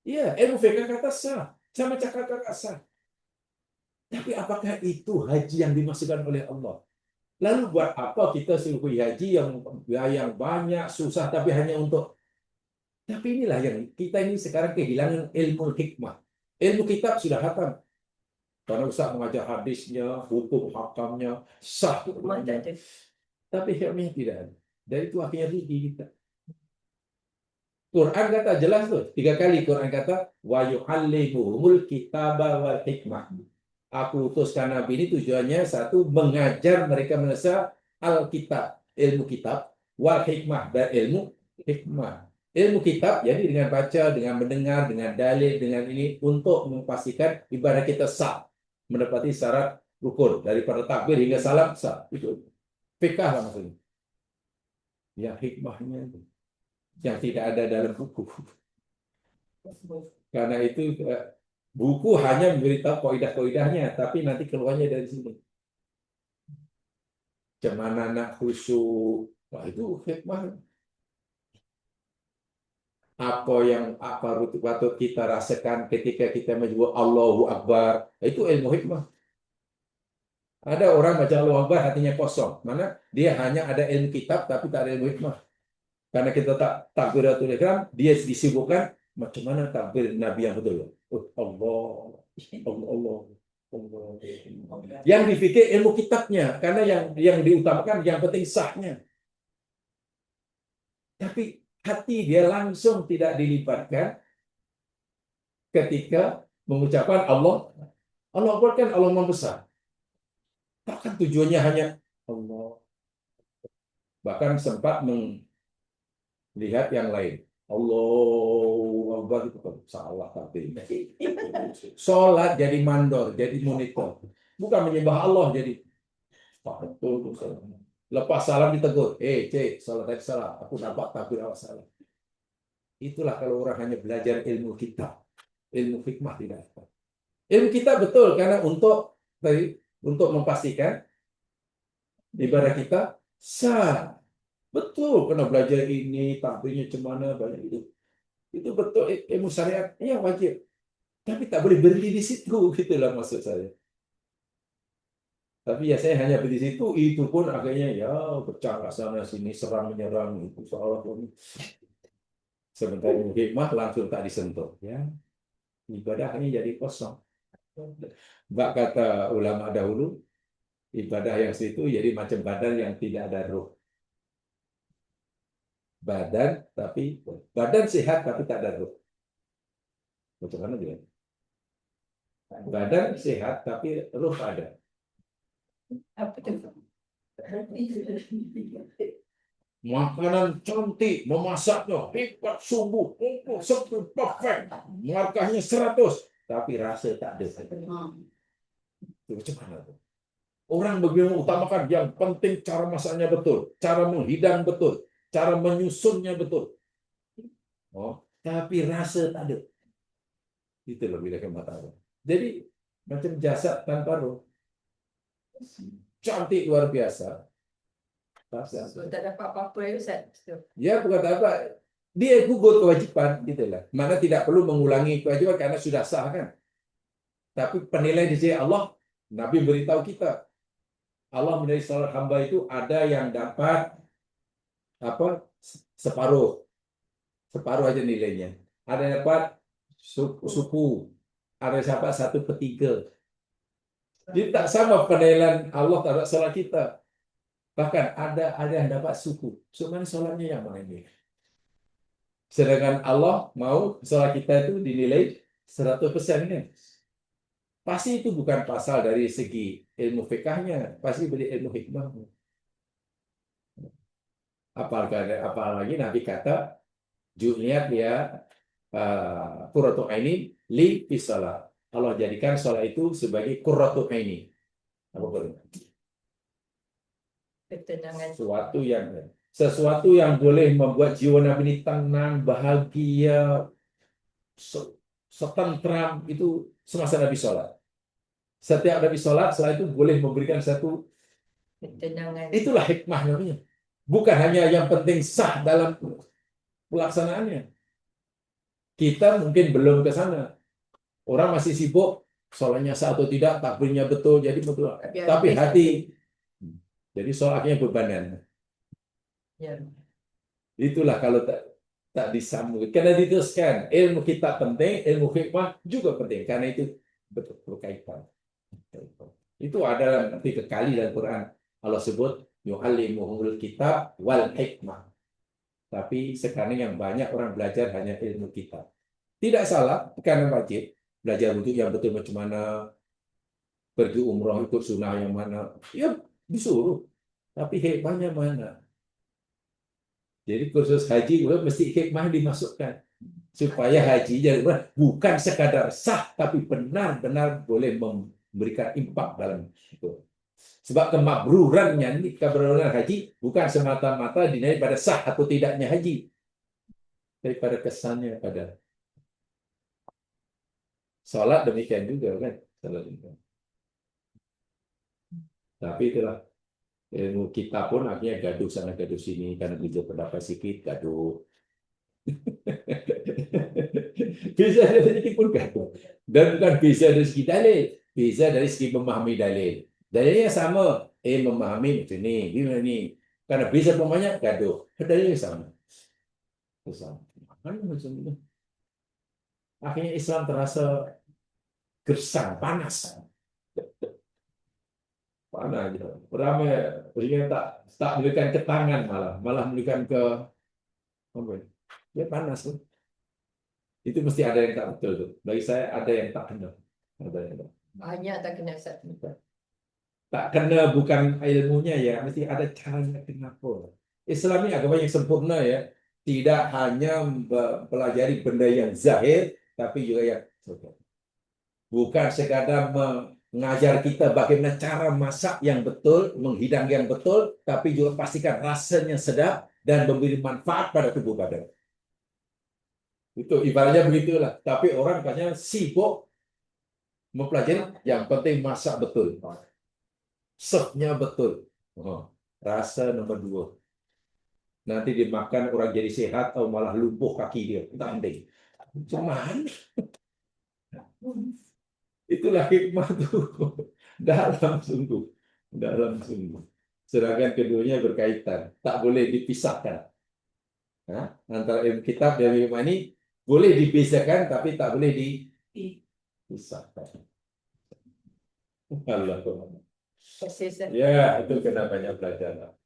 Iya, ilmu fikih kata sah, sama cakap kata sah. Tapi apakah itu haji yang dimaksudkan oleh Allah? Lalu buat apa kita suruh haji yang banyak, susah, tapi hanya untuk... Tapi inilah yang kita ini sekarang kehilangan ilmu hikmah. Ilmu kitab sudah hatam. Karena Ustaz mengajar hadisnya, hukum hakamnya, sah hukumnya. Tapi hikmahnya tidak ada. Dan itu akhirnya rugi kita. Quran kata jelas tuh, 3 kali Quran kata wa yu'allimuhumul kitaba wal hikmah. Aku utuskan Nabi ini tujuannya satu, mengajar mereka manusia Alkitab, ilmu kitab, wal hikmah, dan ilmu hikmah. Ilmu kitab, jadi dengan baca, dengan mendengar, dengan dalil, dengan ini, untuk memastikan ibadah kita sah, mendapati syarat rukun, daripada takbir hingga salam sah. Itu fikah lah maksudnya. Ya hikmahnya itu yang tidak ada dalam buku. Karena itu buku hanya memberitahu kaidah-kaidahnya, tapi nanti keluarnya dari sini. Cemana nak khusyuk, wah itu hikmah. Apa patut kita rasakan ketika kita menyebut Allahu Akbar, itu ilmu hikmah. Ada orang baca Allahu Akbar hatinya kosong, mana dia hanya ada ilmu kitab tapi tak ada ilmu hikmah. Karena kita tak takbiratul ihram, dia disibukkan macam mana takbir Nabi yang betul. Oh, Allah, Allah, Allah. Yang dipikir ilmu kitabnya, karena yang diutamakan yang penting sahnya. Tapi hati dia langsung tidak dilibatkan ketika mengucapkan Allah. Allah Akbar kan Allah Maha Besar. Takkan tujuannya hanya Allah. Bahkan sempat melihat yang lain. Allah Akbar itu salah takbir. Sholat jadi mandor, jadi monitor. Bukan menyembah Allah jadi. Betul. Lepas salam ditegur. Cik, sholat tadi salah. Aku nampak takbir awal salah. Itulah kalau orang hanya belajar ilmu kitab. Ilmu hikmah tidak ada. Ilmu kitab betul karena untuk memastikan ibadah kita sah. Betul, kena belajar ini, takbirnya macam mana, banyak itu. Itu betul, ilmu syariat, ya wajib. Tapi tak boleh berhenti di situ, gitulah maksud saya. Tapi ya saya hanya di situ, itu pun akhirnya ya pecah sana sini, serang menyerang, itu soal pun. Sebentar hikmah langsung tak disentuh. Ya, ibadahnya jadi kosong. Bak kata ulama dahulu, ibadah yang situ jadi macam badan yang tidak ada ruh. Badan sehat tapi tak ada ruh. Macam mana dia? Badan sehat tapi ruh ada. Apa tu? Makanan cantik, memasaknya hebat, sungguh, sempurna, perfect, markahnya 100, tapi rasa tak ada. Itu macam mana tu? Orang begitu utamakan yang penting cara masaknya betul, cara menghidang betul, cara menyusunnya betul. Oh, tapi rasa tak ada. Itu lebih dari mata. Jadi macam jasad tanpa roh. Cantik luar biasa. So, tak dapat apa-apa ya Ustaz. Ya bukan apa. Dia gugur kewajiban, gitulah. Mana tidak perlu mengulangi kewajiban karena sudah sah kan. Tapi penilaian di sisi Allah, Nabi beritahu kita, Allah menilai salat hamba itu ada yang dapat separuh aja nilainya. Ada yang dapat suku, ada yang dapat 1/3. Jadi tak sama penilaian Allah terhadap salat kita. Bahkan ada yang dapat suku. Mana sholatnya yang mana ini? Sedangkan Allah mau sholat kita itu dinilai 100% kan? Pasti itu bukan pasal dari segi ilmu fikahnya, pasti dari ilmu hikmahnya. Apalagi Nabi kata, Ju'niat ya qurratu aini li fi shalah. Allah jadikan sholat itu sebagai qurratu aini. Apa itu? Ketenangan. Sesuatu yang boleh membuat jiwa Nabi ini tenang, bahagia, setentram itu semasa Nabi sholat. Setiap Nabi sholat, setelah itu boleh memberikan satu, Ketenangan. itulah hikmah namanya. Bukan hanya yang penting sah dalam pelaksanaannya. Kita mungkin belum ke sana. Orang masih sibuk, sholatnya sah atau tidak, takbirnya betul, jadi betul. Ya, Tapi bisa. hati, jadi sholatnya bebanan. Ya. Itulah kalau tak disambung. Karena diteruskan, ilmu kita penting, ilmu hikmah juga penting. Karena itu betul berkaitan. Itu ada nanti kekali dalam Quran. Allah sebut, yu'allimuhumul kitab wal hikmah. Tapi sekarang yang banyak orang belajar hanya ilmu kitab. Tidak salah, karena wajib. Belajar wudhu yang betul macam mana, pergi umroh ikut sunnah yang mana. Ya, disuruh. Tapi hikmahnya mana? Jadi kursus haji mesti hikmah dimasukkan supaya hajinya bukan sekadar sah tapi benar-benar boleh memberikan impak dalam itu. Sebab kemakruran haji bukan semata-mata dinilai pada sah atau tidaknya haji, daripada kesannya pada sholat. Demikian juga kan sholat juga. Tapi itulah ilmu kita pun akhirnya gaduh sana gaduh sini karena beda pendapat sedikit gaduh. Bisa dari segi pun gaduh. Dan bukan bisa dari segi dalil, bisa dari segi memahami dalil. Dalilnya sama, memahami macam ni, gimana ni. Karena bisa pemahamannya gaduh, dalilnya sama. Sama. Macam itu. Akhirnya Islam terasa gersang, panas. Panas aja. Ramai, tak memberikan ke tangan malah memberikan ke apa ya? Ya panas tuh. Itu mesti ada yang tak betul tuh. Bagi saya ada yang tak kena. Ada yang tak. Banyak tak kena satu. Tak kena bukan ilmunya ya, mesti ada caranya kenapa. Islam ini agama yang sempurna ya. Tidak hanya mempelajari benda yang zahir, tapi juga yang bukan sekadar mengajar kita bagaimana cara masak yang betul, menghidang yang betul, tapi juga pastikan rasanya sedap dan memberi manfaat pada tubuh badan. Itu ibaratnya begitulah. Tapi orang katanya sibuk mempelajari yang penting masak betul. Serve-nya betul. Rasa nomor 2. Nanti dimakan orang jadi sehat atau malah lumpuh kaki dia. Tak penting. Cuman itulah hikmah tuh. Dalam sungguh. Dalam sungguh. Sedangkan keduanya berkaitan. Tak boleh dipisahkan. Antara ilmu kitab dan ilmu ini boleh dipisahkan, tapi tak boleh dipisahkan. Allah. Kasih saya. Ya, itu kena banyak belajar.